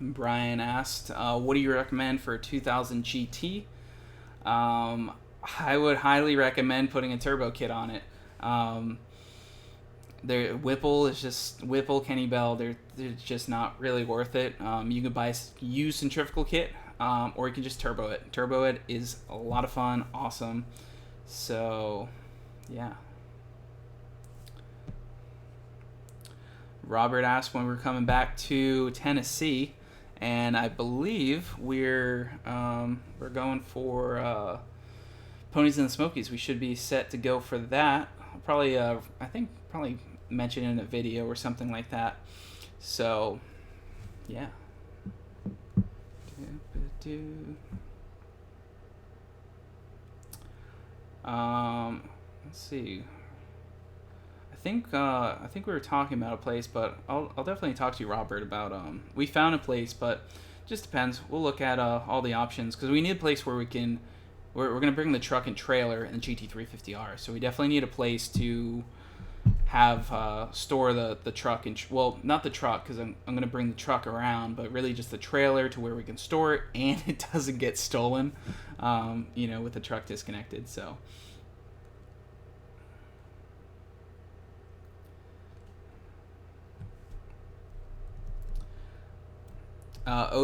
Brian asked, what do you recommend for a 2000 GT? I would highly recommend putting a turbo kit on it. Whipple, Kenny Bell, they're just not really worth it. You can buy a used centrifugal kit, or you can just turbo it. Turbo it is a lot of fun, awesome. So, yeah. Robert asked when we're coming back to Tennessee, and I believe we're going for Ponies in the Smokies. We should be set to go for that. Probably mention in a video or something like that. So, yeah. Let's see. I think we were talking about a place, but I'll definitely talk to you, Robert, about we found a place, but just depends. We'll look at all the options, because we need a place where we're going to bring the truck and trailer and the GT350R, so we definitely need a place to have store the truck and not the truck, because I'm going to bring the truck around, but really just the trailer to where we can store it and it doesn't get stolen, with the truck disconnected. So.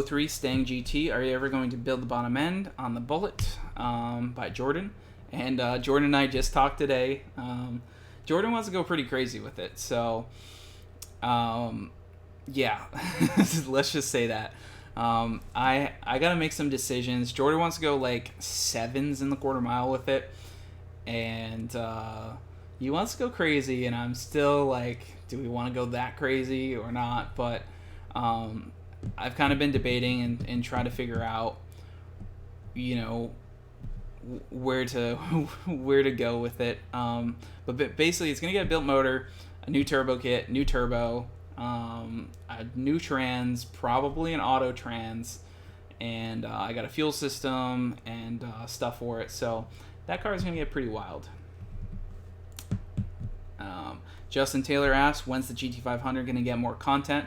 03 Stang GT, are you ever going to build the bottom end on the Bullet, by Jordan? And Jordan and I just talked today. Jordan wants to go pretty crazy with it, so yeah, let's just say that. I gotta make some decisions. Jordan wants to go like 7s in the quarter mile with it, and he wants to go crazy, and I'm still like, do we want to go that crazy or not? But I've kind of been debating and trying to figure out, where to go with it. But basically, it's gonna get a built motor, a new turbo kit, new turbo, a new trans, probably an auto trans, and I got a fuel system and stuff for it. So that car is gonna get pretty wild. Justin Taylor asks, when's the GT500 gonna get more content?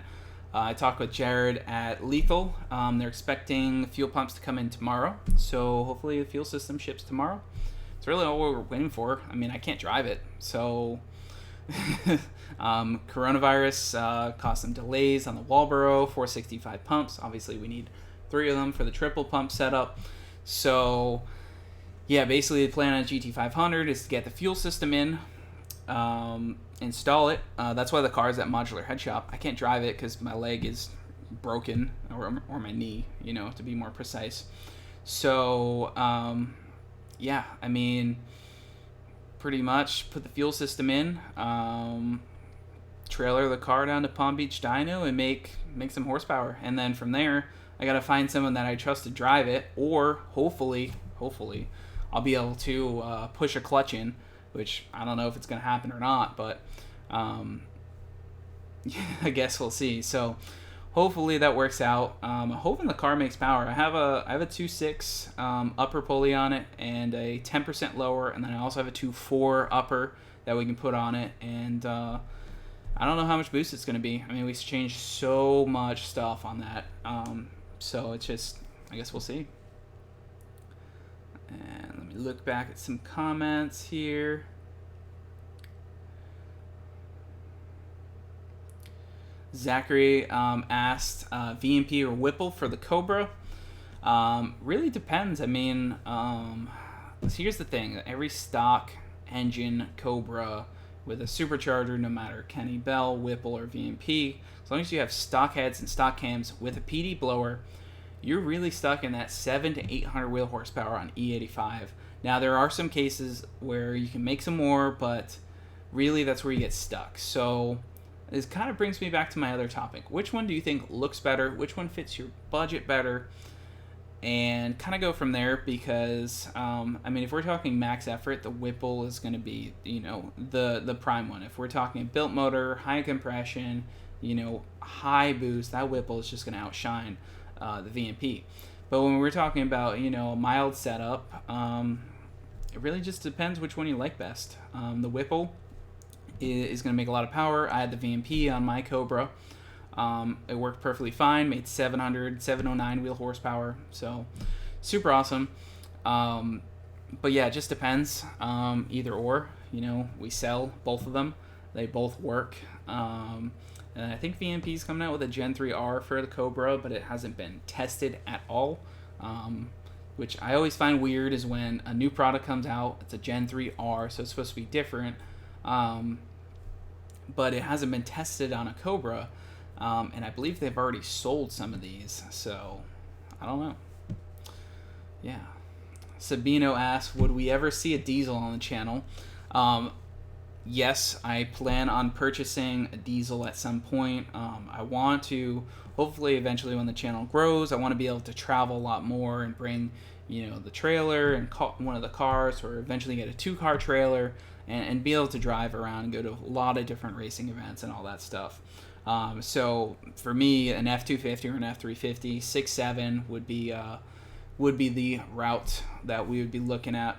I talked with Jared at Lethal. They're expecting fuel pumps to come in tomorrow, so hopefully the fuel system ships tomorrow. It's really all we're waiting for. I mean, I can't drive it, so coronavirus caused some delays on the Walboro 465 pumps. Obviously, we need 3 of them for the triple pump setup. So, yeah, basically the plan on GT500 is to get the fuel system in, install it. That's why the car is at Modular Head Shop. I can't drive it because my leg is broken, or my knee, to be more precise. So, yeah, I mean, pretty much put the fuel system in, trailer the car down to Palm Beach Dyno, and make some horsepower. And then from there, I gotta find someone that I trust to drive it, or hopefully, I'll be able to push a clutch in, which I don't know if it's gonna happen or not, but I guess we'll see. So hopefully that works out. I'm hoping the car makes power. I have a 2.6 upper pulley on it and a 10% lower, and then I also have a 2.4 upper that we can put on it. And I don't know how much boost it's going to be. I mean, we changed so much stuff on that. So it's just, I guess we'll see. And let me look back at some comments here. Zachary asked VMP or Whipple for the Cobra. Really depends. I mean, here's the thing. Every stock engine Cobra with a supercharger, no matter Kenny Bell, Whipple, or VMP, as long as you have stock heads and stock cams with a PD blower, you're really stuck in that 700 to 800 wheel horsepower on E85. Now, there are some cases where you can make some more, but really that's where you get stuck. So this kind of brings me back to my other topic. Which one do you think looks better? Which one fits your budget better? and kind of go from there because I mean, if we're talking max effort, the Whipple is going to be, you know, the prime one. If we're talking built motor, high compression, you know, high boost, that Whipple is just going to outshine the VMP. But when we're talking about, you know, a mild setup, it really just depends which one you like best. The Whipple is going to make a lot of power. I had the VMP on my Cobra. It worked perfectly fine, made 709 wheel horsepower, so super awesome. But yeah, it just depends. Either or, you know, we sell both of them. They both work. And I think VMP's coming out with a Gen 3R for the Cobra, but it hasn't been tested at all. Which I always find weird is when a new product comes out, it's a Gen 3R, so it's supposed to be different. But it hasn't been tested on a Cobra. And I believe they've already sold some of these, so I don't know. Yeah. Sabino asks, would we ever see a diesel on the channel? Yes, I plan on purchasing a diesel at some point. I want to, hopefully eventually when the channel grows, I want to be able to travel a lot more and bring, you know, the trailer and one of the cars, or eventually get a 2-car trailer and be able to drive around and go to a lot of different racing events and all that stuff. So for me, an F250 or an F350, 6.7 would be the route that we would be looking at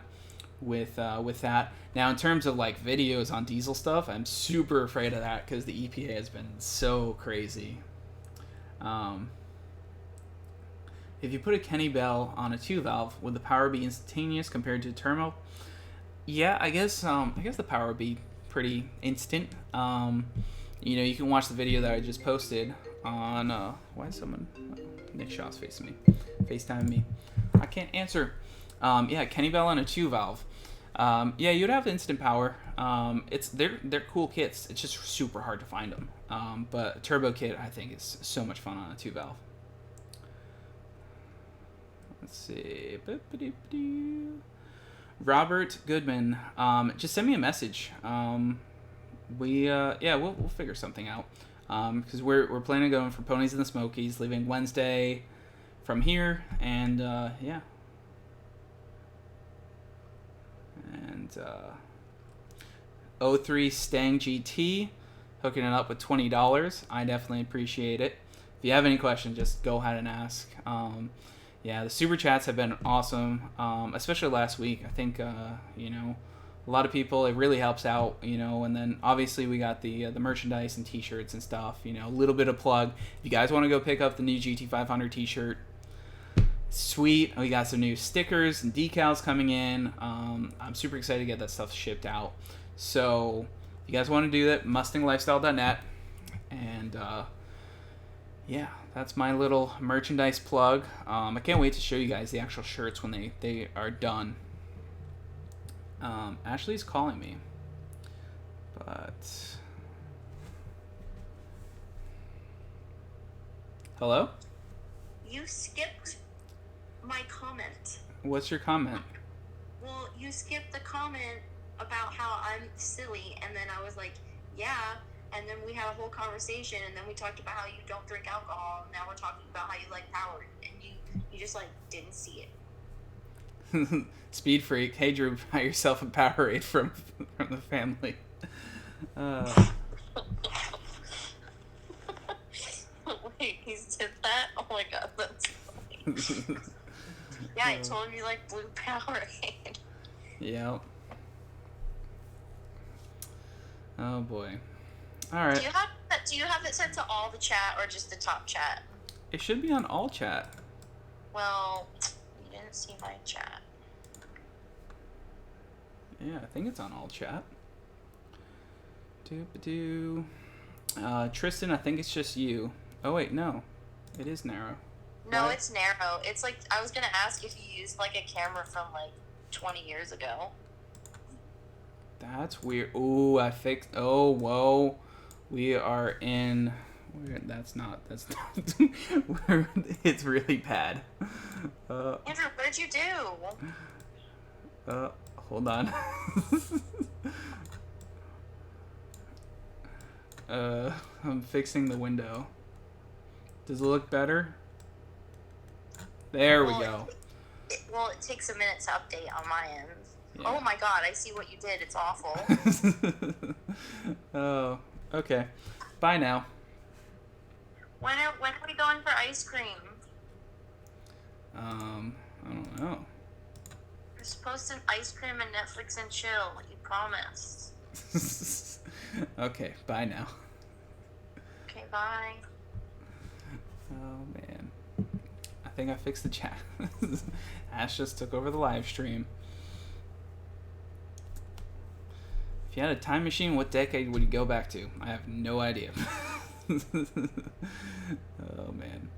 with that. Now, in terms of like videos on diesel stuff, I'm super afraid of that because the EPA has been so crazy. If you put a Kenny Bell on a 2-valve, would the power be instantaneous compared to a turbo? Yeah, I guess the power would be pretty instant. You know, you can watch the video that I just posted on, why is someone, Nick Shaw's facing me, FaceTime me. I can't answer. Yeah, Kenny Bell on a 2-valve. Yeah, you'd have instant power. They're cool kits. It's just super hard to find them. But a turbo kit, I think, is so much fun on a 2-valve. Let's see. Robert Goodman, just send me a message. We'll figure something out. Because we're planning on going for Ponies in the Smokies, leaving Wednesday from here, and yeah. And 03 Stang GT, hooking it up with $20. I definitely appreciate it. If you have any questions, just go ahead and ask. Yeah, the super chats have been awesome, especially last week. I think you know, a lot of people, it really helps out, you know. And then obviously we got the merchandise and t-shirts and stuff, you know. A little bit of plug, if you guys want to go pick up the new GT500 t-shirt, sweet. We got some new stickers and decals coming in. I'm super excited to get that stuff shipped out. So if you guys want to do that, mustanglifestyle.net. And yeah, that's my little merchandise plug. I can't wait to show you guys the actual shirts when they are done. Ashley's calling me, but hello? You skipped my comment. What's your comment? Well, you skipped the comment about how I'm silly, and then I was like, yeah, and then we had a whole conversation, and then we talked about how you don't drink alcohol, and now we're talking about how you like power, and you just like didn't see it. Speed freak. Hey Drew, buy yourself a Powerade from the family. Wait, he said that? Oh my god, that's funny. Yeah, I told him you like blue Powerade. Yeah. Oh boy. All right. Do you have it set to all the chat or just the top chat? It should be on all chat. Well, you didn't see my chat. Yeah, I think it's on all chat. Tristan, I think it's just you. Oh wait, no. It is narrow. No, what? It's narrow. It's like, I was gonna ask if you used like a camera from like 20 years ago. That's weird. Ooh, I fixed. Oh, whoa. We are in. That's not. It's really bad. Andrew, what did you do? Hold on. I'm fixing the window. Does it look better? There we Well, go. it takes a minute to update on my end. Yeah. Oh my god, I see what you did. It's awful. Oh, okay. Bye now. When are we going for ice cream? I don't know. We're supposed to ice cream and Netflix and chill. You promised. Okay, bye now. Okay, bye. Oh man. I think I fixed the chat. Ash just took over the live stream. If you had a time machine, what decade would you go back to? I have no idea. Oh man.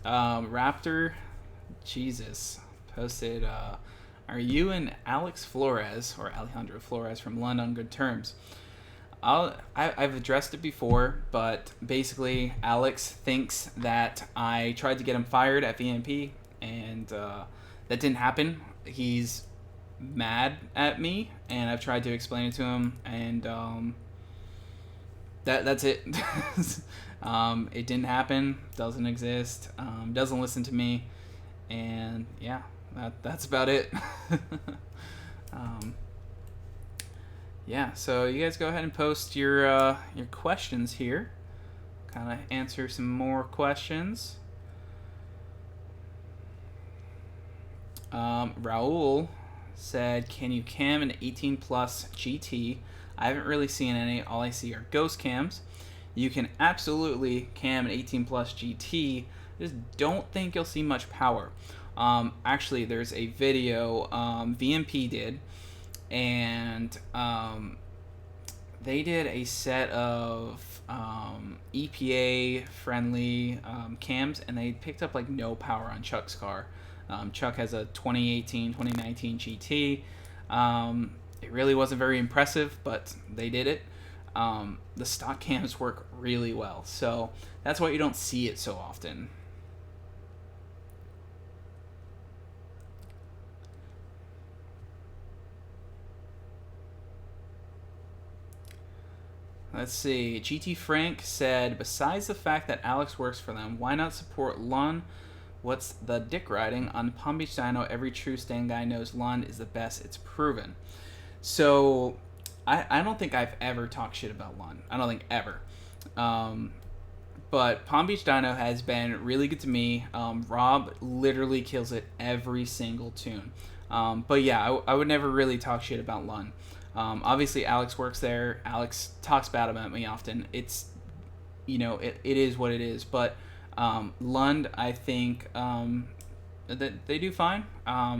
Raptor Jesus posted, are you and Alex Flores, or Alejandro Flores from London on good terms? I've addressed it before, but basically Alex thinks that I tried to get him fired at VMP, and that didn't happen. He's mad at me, and I've tried to explain it to him, and that's it. It didn't happen, doesn't exist, doesn't listen to me, and yeah, that's about it. Yeah, so you guys go ahead and post your questions here. Kind of answer some more questions. Raul said, "Can you cam an 18 plus GT? I haven't really seen any. All I see are ghost cams. You can absolutely cam an 18 plus GT. Just don't think you'll see much power. Actually, there's a video VMP did, and they did a set of EPA friendly cams, and they picked up like no power on Chuck's car. Chuck has a 2019 GT. It really wasn't very impressive, but they did it. The stock cams work really well, so that's why you don't see it so often." Let's see. GT Frank said, "Besides the fact that Alex works for them, why not support Lund? What's the dick riding? On Palm Beach Dyno, every true Stan guy knows Lund is the best. It's proven." So, I don't think I've ever talked shit about Lund. I don't think ever. But Palm Beach Dyno has been really good to me. Rob literally kills it every single tune. But yeah, I would never really talk shit about Lund. Obviously, Alex works there. Alex talks bad about me often. It's, it is what it is. But Lund, I think that they do fine.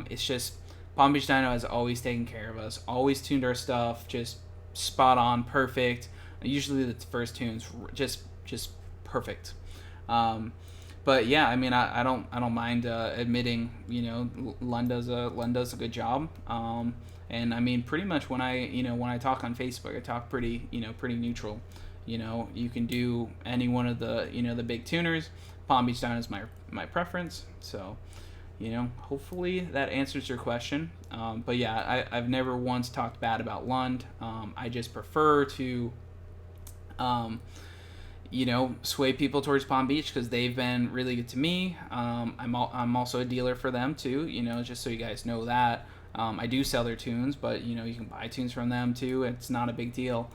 It's just Palm Beach Dyno has always taken care of us, always tuned our stuff, just spot on, perfect. Usually the first tunes just perfect. But yeah, I mean, I don't mind admitting, Lund does a good job. And I mean, pretty much when I talk on Facebook, I talk pretty neutral. You can do any one of the the big tuners. Palm Beach Dyno is my preference. So, hopefully that answers your question. But yeah, I've never once talked bad about Lund. I just prefer to, sway people towards Palm Beach because they've been really good to me. I'm also a dealer for them too. Just so you guys know that. I do sell their tunes, but you can buy tunes from them too. It's not a big deal.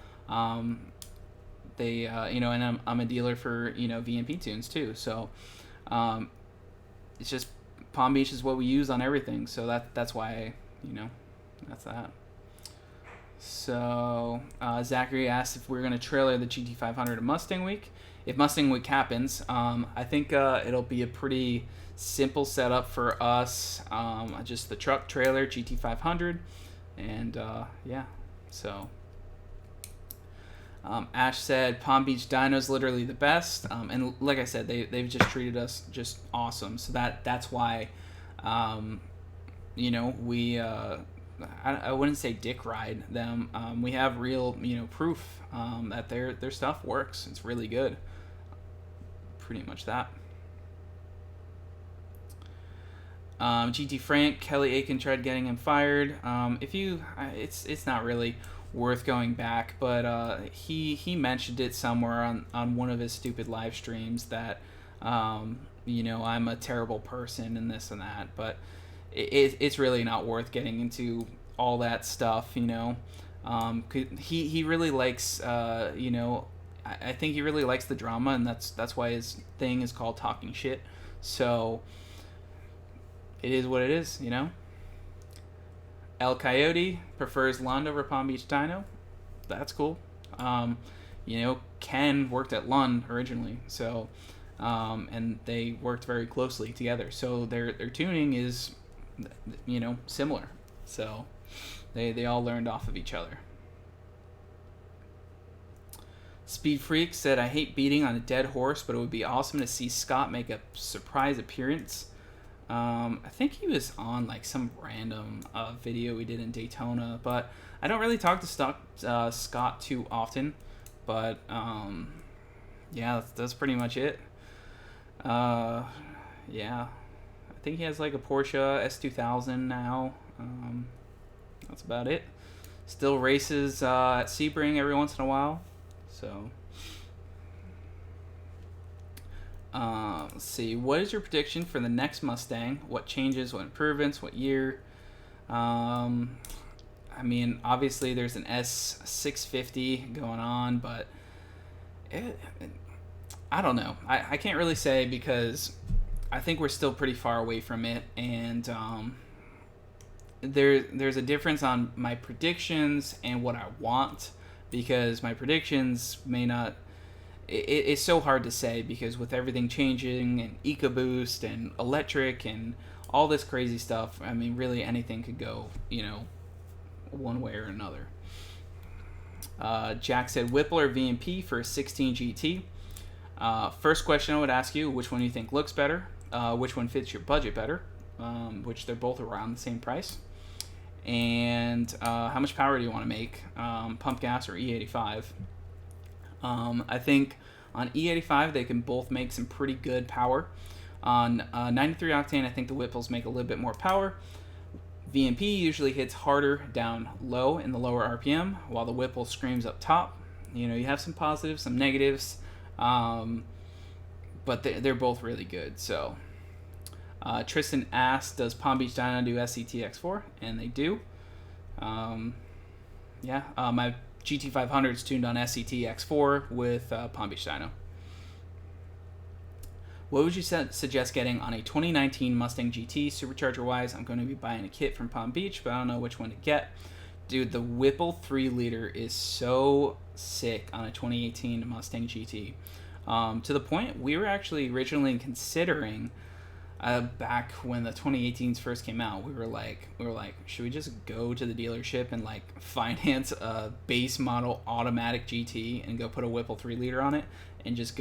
They, and I'm a dealer for VMP tunes too. So, it's just Palm Beach is what we use on everything. So that's why that's that. So Zachary asked if we're gonna trailer the GT500 at Mustang Week. If Mustang Week happens, I think it'll be a pretty simple setup for us. Just the truck trailer, GT500, and yeah. So Ash said Palm Beach Dyno's literally the best, and like I said, they've just treated us just awesome. So that's why, we. I wouldn't say dick ride them. We have real, proof that their stuff works. It's really good. Pretty much that. GT Frank, Kelly Aiken tried getting him fired. It's not really worth going back, but he mentioned it somewhere on one of his stupid live streams that I'm a terrible person and this and that, but it's really not worth getting into all that stuff. He really likes I think he really likes the drama, and that's why his thing is called talking shit. So it is what it is. El Coyote prefers Lund over Palm Beach Dino. That's cool. Ken worked at Lund originally, so and they worked very closely together. So their tuning is, similar. So they all learned off of each other. Speed Freak said, I hate beating on a dead horse, but it would be awesome to see Scott make a surprise appearance. I think he was on like some random video we did in Daytona, but I don't really talk to Scott too often. But yeah, that's pretty much it. Yeah, I think he has like a Porsche S2000 now. That's about it. Still races at Sebring every once in a while. So, let's see. What is your prediction for the next Mustang? What changes? What improvements? What year? Obviously there's an S650 going on, but I don't know. I can't really say because I think we're still pretty far away from it, and there's a difference on my predictions and what I want, because my predictions may not. It's so hard to say because with everything changing and EcoBoost and electric and all this crazy stuff, really anything could go, one way or another. Jack said Whipple or VMP for a 16 GT. First question I would ask you, which one do you think looks better? Which one fits your budget better? Which they're both around the same price. And how much power do you want to make? Pump gas or E85? I think on E85 they can both make some pretty good power. On 93 octane, I think the Whipples make a little bit more power. VMP usually hits harder down low in the lower RPM, while the Whipple screams up top. You have some positives, some negatives, but they're both really good. So Tristan asked, does Palm Beach Dyno do SCTX4? And they do. My GT500 is tuned on SCTX4 with Palm Beach Dyno. What would you suggest getting on a 2019 Mustang GT supercharger-wise? I'm going to be buying a kit from Palm Beach, but I don't know which one to get. Dude, the Whipple 3-liter is so sick on a 2018 Mustang GT. To the point we were actually originally considering, back when the 2018s first came out, we were like, should we just go to the dealership and like finance a base model automatic GT and go put a Whipple 3-liter on it and just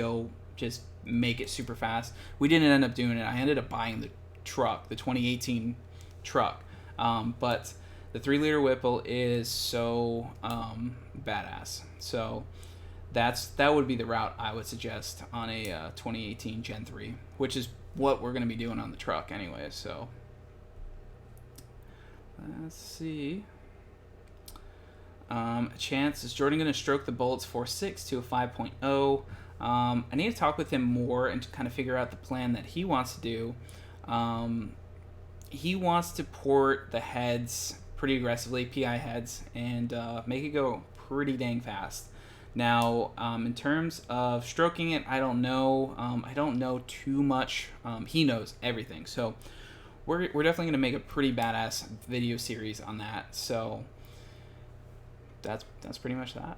make it super fast? We didn't end up doing it. I ended up buying the truck, the 2018 truck. But the 3-liter Whipple is so badass. So that would be the route I would suggest on a 2018 Gen 3, which is what we're going to be doing on the truck anyway. So let's see. Chance, is Jordan going to stroke the Bullets 4.6 to a 5.0? I need to talk with him more and to kind of figure out the plan that he wants to do. He wants to port the heads pretty aggressively, PI heads, and make it go pretty dang fast. Now, in terms of stroking it, I don't know. I don't know too much. He knows everything. So we're definitely going to make a pretty badass video series on that. So that's pretty much that.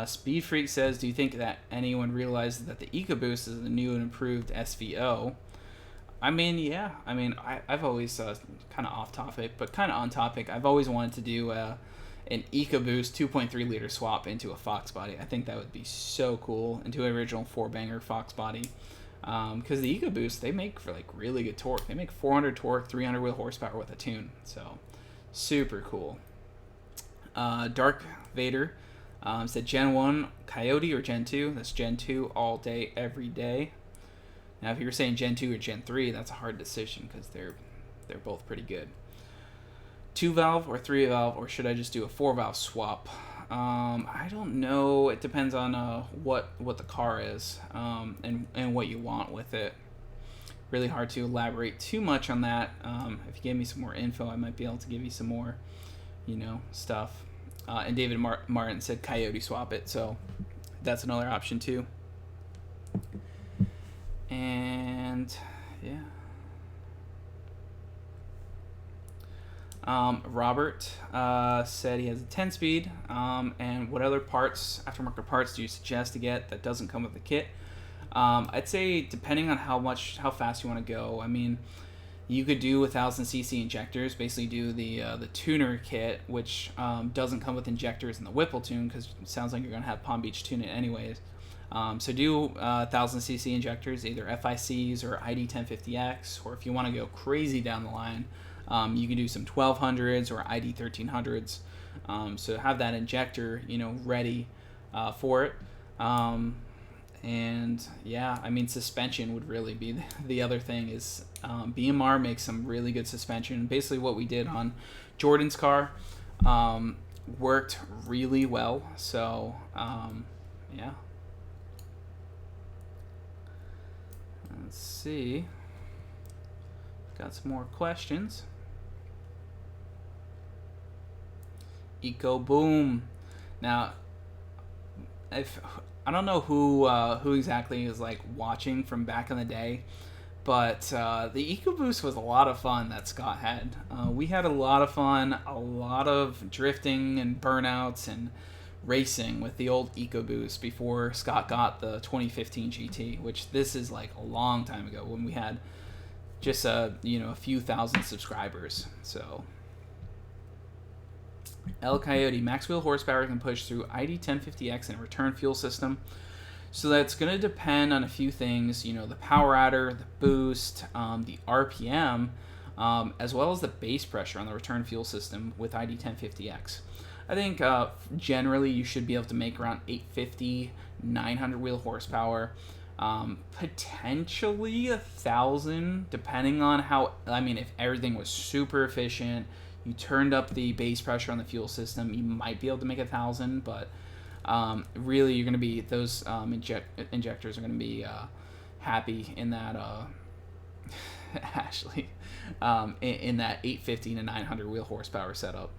Speed Freak says, do you think that anyone realizes that the EcoBoost is the new and improved SVO? Yeah. I've always, kind of off topic, but kind of on topic, I've always wanted to do an EcoBoost 2.3 liter swap into a Fox body. I think that would be so cool, into an original 4-banger Fox body. Because the EcoBoost, they make for like really good torque. They make 400 torque, 300 wheel horsepower with a tune. So super cool. Dark Vader said Gen 1 Coyote or Gen 2. That's Gen 2 all day, every day. Now, if you were saying Gen 2 or Gen 3, that's a hard decision because they're both pretty good. 2-valve or 3-valve, or should I just do a 4-valve swap? I don't know. It depends on what the car is, and what you want with it. Really hard to elaborate too much on that. If you gave me some more info, I might be able to give you some more, stuff. And David Martin said Coyote swap it, so that's another option too. And yeah. Robert said he has a 10-speed, and what other aftermarket parts do you suggest to get that doesn't come with the kit? I'd say depending on how fast you want to go. I mean, you could do 1000cc injectors, basically do the tuner kit, which doesn't come with injectors in the Whipple tune because it sounds like you're going to have Palm Beach tune it anyways. So do 1000cc injectors, either FICs or ID 1050X, or if you want to go crazy down the line, you can do some 1200s or ID 1300s. So have that injector, ready for it. And yeah, I mean, suspension would really be the other thing. Is BMR makes some really good suspension. Basically, what we did on Jordan's car worked really well. So yeah. Let's see. Got some more questions. Eco Boom. Now, if I don't know who exactly is like watching from back in the day, but the EcoBoost was a lot of fun that Scott had. We had a lot of fun, a lot of drifting and burnouts and racing with the old EcoBoost before Scott got the 2015 GT, which this is like a long time ago when we had just a few thousand subscribers. So El Coyote, max wheel horsepower can push through ID 1050X and a return fuel system. So that's going to depend on a few things, the power adder, the boost, the RPM, as well as the base pressure on the return fuel system with ID 1050X. I think generally you should be able to make around 850, 900 wheel horsepower, potentially 1,000, depending on if everything was super efficient, you turned up the base pressure on the fuel system, you might be able to make 1,000, but really you're going to be, those injectors are going to be happy in that, Ashley, in that 850 to 900 wheel horsepower setup.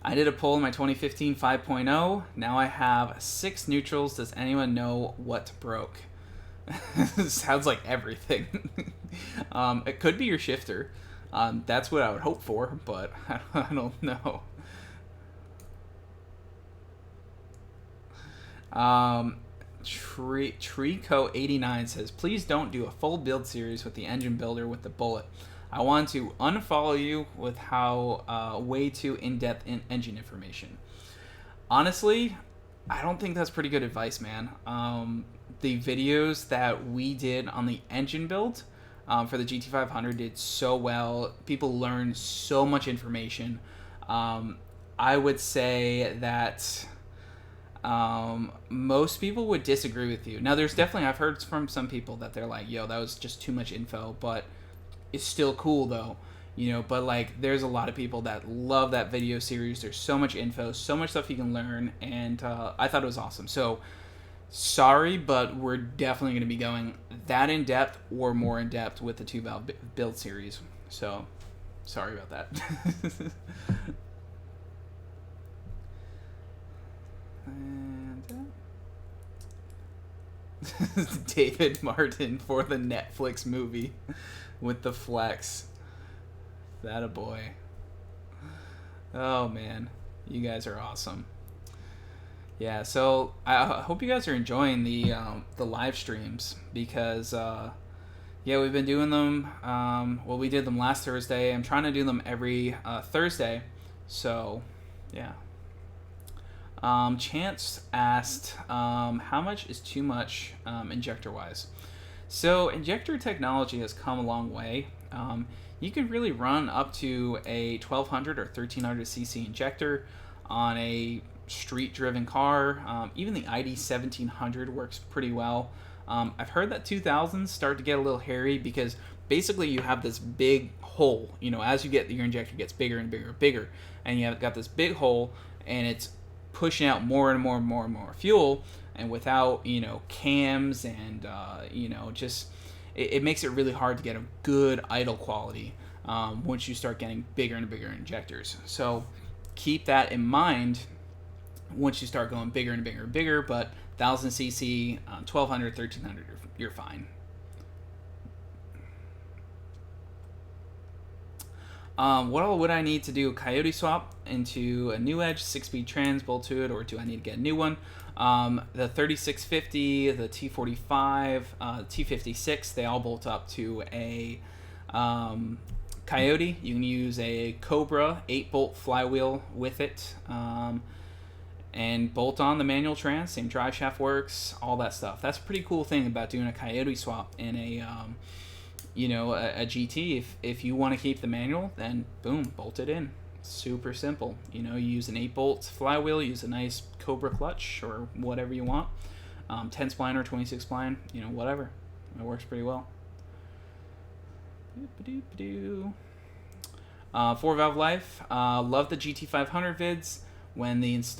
I did a poll in my 2015 5.0. Now I have 6 neutrals. Does anyone know what broke? Sounds like everything. It could be your shifter. That's what I would hope for, but I don't know. Treeco89 says, please don't do a full build series with the engine builder with the bullet. I want to unfollow you with how way too in-depth engine information. Honestly, I don't think that's pretty good advice, man. The videos that we did on the engine build for the GT500 did so well. People learned so much information. I would say that most people would disagree with you. Now, I've heard from some people that they're like, yo, that was just too much info, but it's still cool though, but like there's a lot of people that love that video series. There's so much info, so much stuff you can learn, and I thought it was awesome. So sorry, but we're definitely going to be going that in depth or more in depth with the 2-valve build series. So sorry about that. And David Martin for the Netflix movie with the flex. That a boy. Oh man, you guys are awesome. Yeah, so I hope you guys are enjoying the live streams because we've been doing them. We did them last Thursday. I'm trying to do them every Thursday. So yeah. Chance asked, how much is too much injector-wise? So injector technology has come a long way. You could really run up to a 1200 or 1300cc injector on a street-driven car. Even the ID 1700 works pretty well. I've heard that 2000s start to get a little hairy because basically you have this big hole. You know, as you get your injector gets bigger and bigger and bigger, and you have got this big hole, and it's pushing out more and more and more and more fuel, and without cams and just it makes it really hard to get a good idle quality once you start getting bigger and bigger injectors. So keep that in mind once you start going bigger and bigger and bigger. But 1000cc, 1200, 1300, you're fine. What all would I need to do a Coyote swap into a new Edge 6-speed trans bolt to it, or do I need to get a new one? The 3650, the T45, T56, they all bolt up to a Coyote. You can use a Cobra 8-bolt flywheel with it, and bolt on the manual trans, same drive shaft works, all that stuff. That's a pretty cool thing about doing a Coyote swap in a a GT. If you want to keep the manual, then boom, bolt it in. Super simple. You use an 8-bolt flywheel, use a nice Cobra clutch or whatever you want. 10 spline or 26 spline, whatever. It works pretty well. 4-valve life. Love the GT500 vids. When is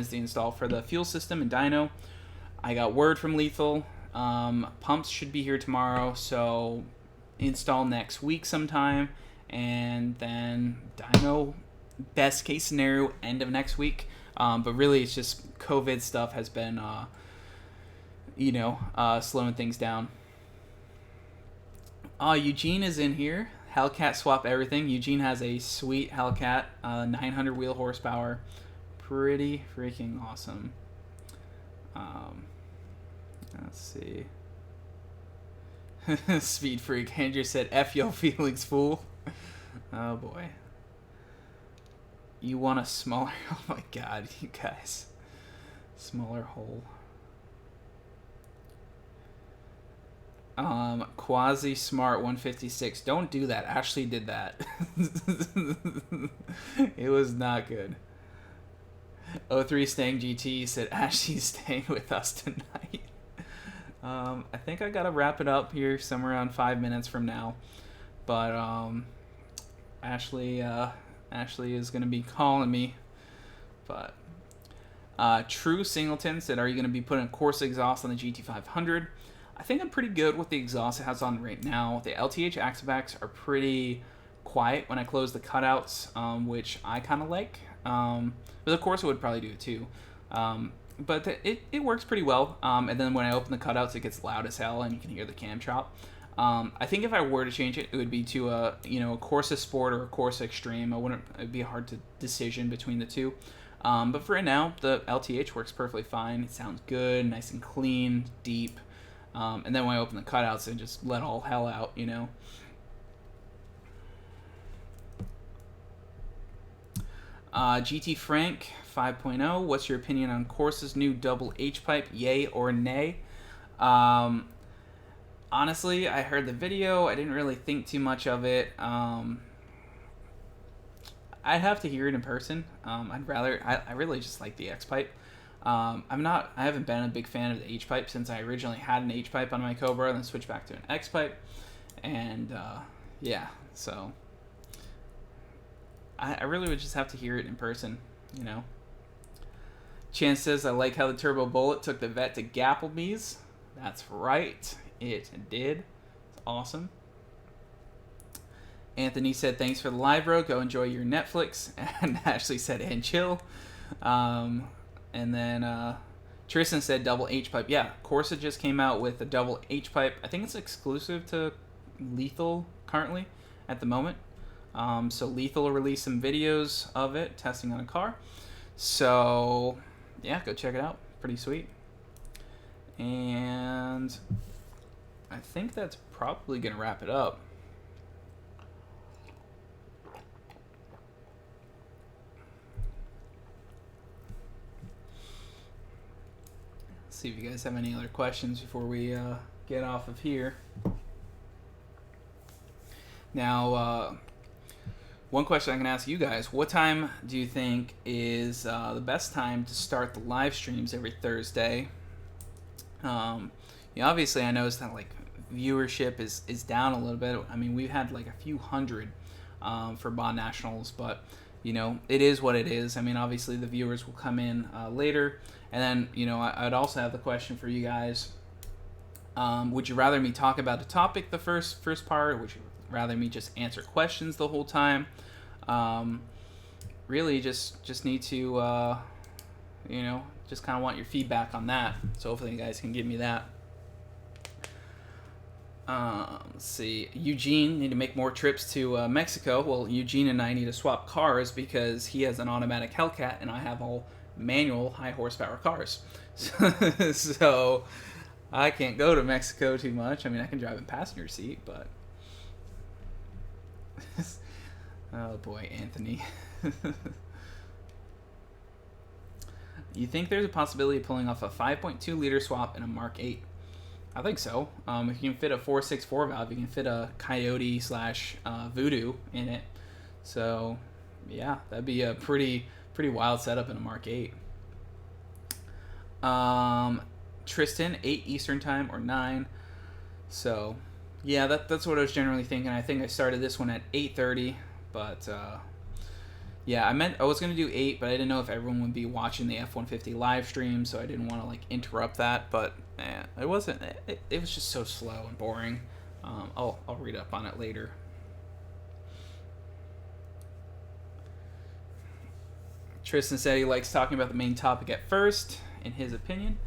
the install for the fuel system and dyno? I got word from Lethal. Pumps should be here tomorrow, so install next week sometime, and then dyno, best case scenario, end of next week. But really, it's just COVID stuff has been, slowing things down. Eugene is in here. Hellcat swap everything. Eugene has a sweet Hellcat, 900 wheel horsepower. Pretty freaking awesome. Let's see. Speed freak. Andrew said, F your feelings, fool. Oh boy. You want a smaller... Oh my god, you guys. Smaller hole. Quasi Smart 156. Don't do that. Ashley did that. It was not good. 03 Stang GT said, Ashley's staying with us tonight. I think I gotta wrap it up here somewhere around 5 minutes from now. But Ashley is gonna be calling me. But True Singleton said, are you gonna be putting Corsa exhaust on the GT500? I think I'm pretty good with the exhaust it has on right now. The LTH Axebacks are pretty quiet when I close the cutouts, which I kind of like. But of course I would probably do it too. But it works pretty well. And then when I open the cutouts, it gets loud as hell, and you can hear the cam chop. I think if I were to change it, it would be to a Corsa Sport or a Corsa Extreme. It'd be a hard decision between the two. But for right now, the LTH works perfectly fine. It sounds good, nice and clean, deep. And then when I open the cutouts, and just let all hell out, GT Frank 5.0, what's your opinion on Corsa's new double H-pipe, yay or nay? Honestly, I heard the video. I didn't really think too much of it. I'd have to hear it in person. I really just like the X-pipe. I haven't been a big fan of the H-pipe since I originally had an H-pipe on my Cobra and then switched back to an X-pipe. And, so I really would just have to hear it in person, Chance says, I like how the Turbo Bullet took the vet to Gapplebee's. That's right. It did. It's awesome. Anthony said, thanks for the live, bro. Go enjoy your Netflix. And Ashley said, and chill. And then Tristan said double H-pipe. Yeah, Corsa just came out with a double H-pipe. I think it's exclusive to Lethal currently at the moment. So Lethal will release some videos of it, testing on a car. So, yeah, go check it out. Pretty sweet. And I think that's probably going to wrap it up. See if you guys have any other questions before we get off of here. Now, one question I can ask you guys, what time do you think is the best time to start the live streams every Thursday? Obviously I noticed that like viewership is down a little bit. I mean, we've had like a few hundred for Bond Nationals, but you know, it is what it is. I mean, obviously the viewers will come in later, and then you know, I'd also have the question for you guys. Would you rather me talk about the topic the first part, or would you rather me just answer questions the whole time? Really, just need to you know, just kind of want your feedback on that. So hopefully you guys can give me that. Let's see. Eugene need to make more trips to Mexico. Well, Eugene and I need to swap cars because he has an automatic Hellcat and I have all manual high horsepower cars. So I can't go to Mexico too much. I mean, I can drive in passenger seat, but oh boy, Anthony. You think there's a possibility of pulling off a 5.2 liter swap in a Mark 8? I think so. If you can fit a 464 valve, you can fit a Coyote / Voodoo in it. So, yeah, that'd be a pretty wild setup in a Mark 8. Tristan, 8 Eastern time or 9. So, yeah, that's what I was generally thinking. I think I started this one at 8:30, but yeah, I was gonna do 8, but I didn't know if everyone would be watching the F150 live stream, so I didn't want to like interrupt that. But it wasn't. It was just so slow and boring. I'll read up on it later. Tristan said he likes talking about the main topic at first, in his opinion,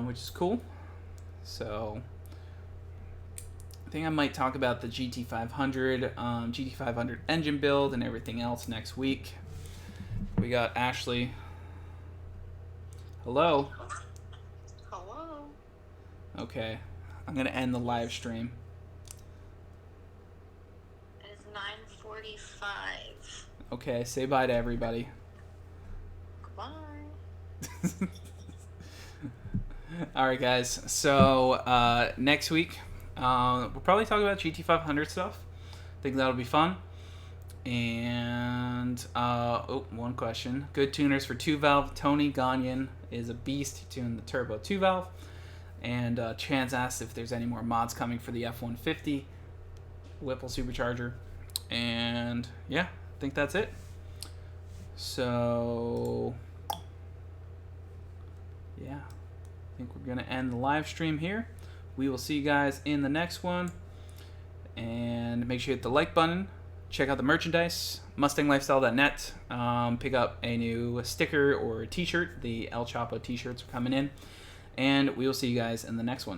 which is cool. So I think I might talk about the GT500 engine build and everything else next week. We got Ashley. Hello. Hello. Okay, I'm gonna end the live stream. It's 9:45. Okay, say bye to everybody. Goodbye. All right, guys. So next week, we'll probably talk about GT500 stuff. I think that'll be fun. And one question: good tuners for 2-valve. Tony Gagnon is a beast. He tuned the turbo 2-valve. And Chance asked if there's any more mods coming for the F150 Whipple supercharger. And yeah, I think that's it. So yeah, I think we're gonna end the live stream here. We will see you guys in the next one. And make sure you hit the like button. Check out the merchandise, MustangLifestyle.net. Pick up a new sticker or t-shirt. The El Chapo t-shirts are coming in. And we will see you guys in the next one.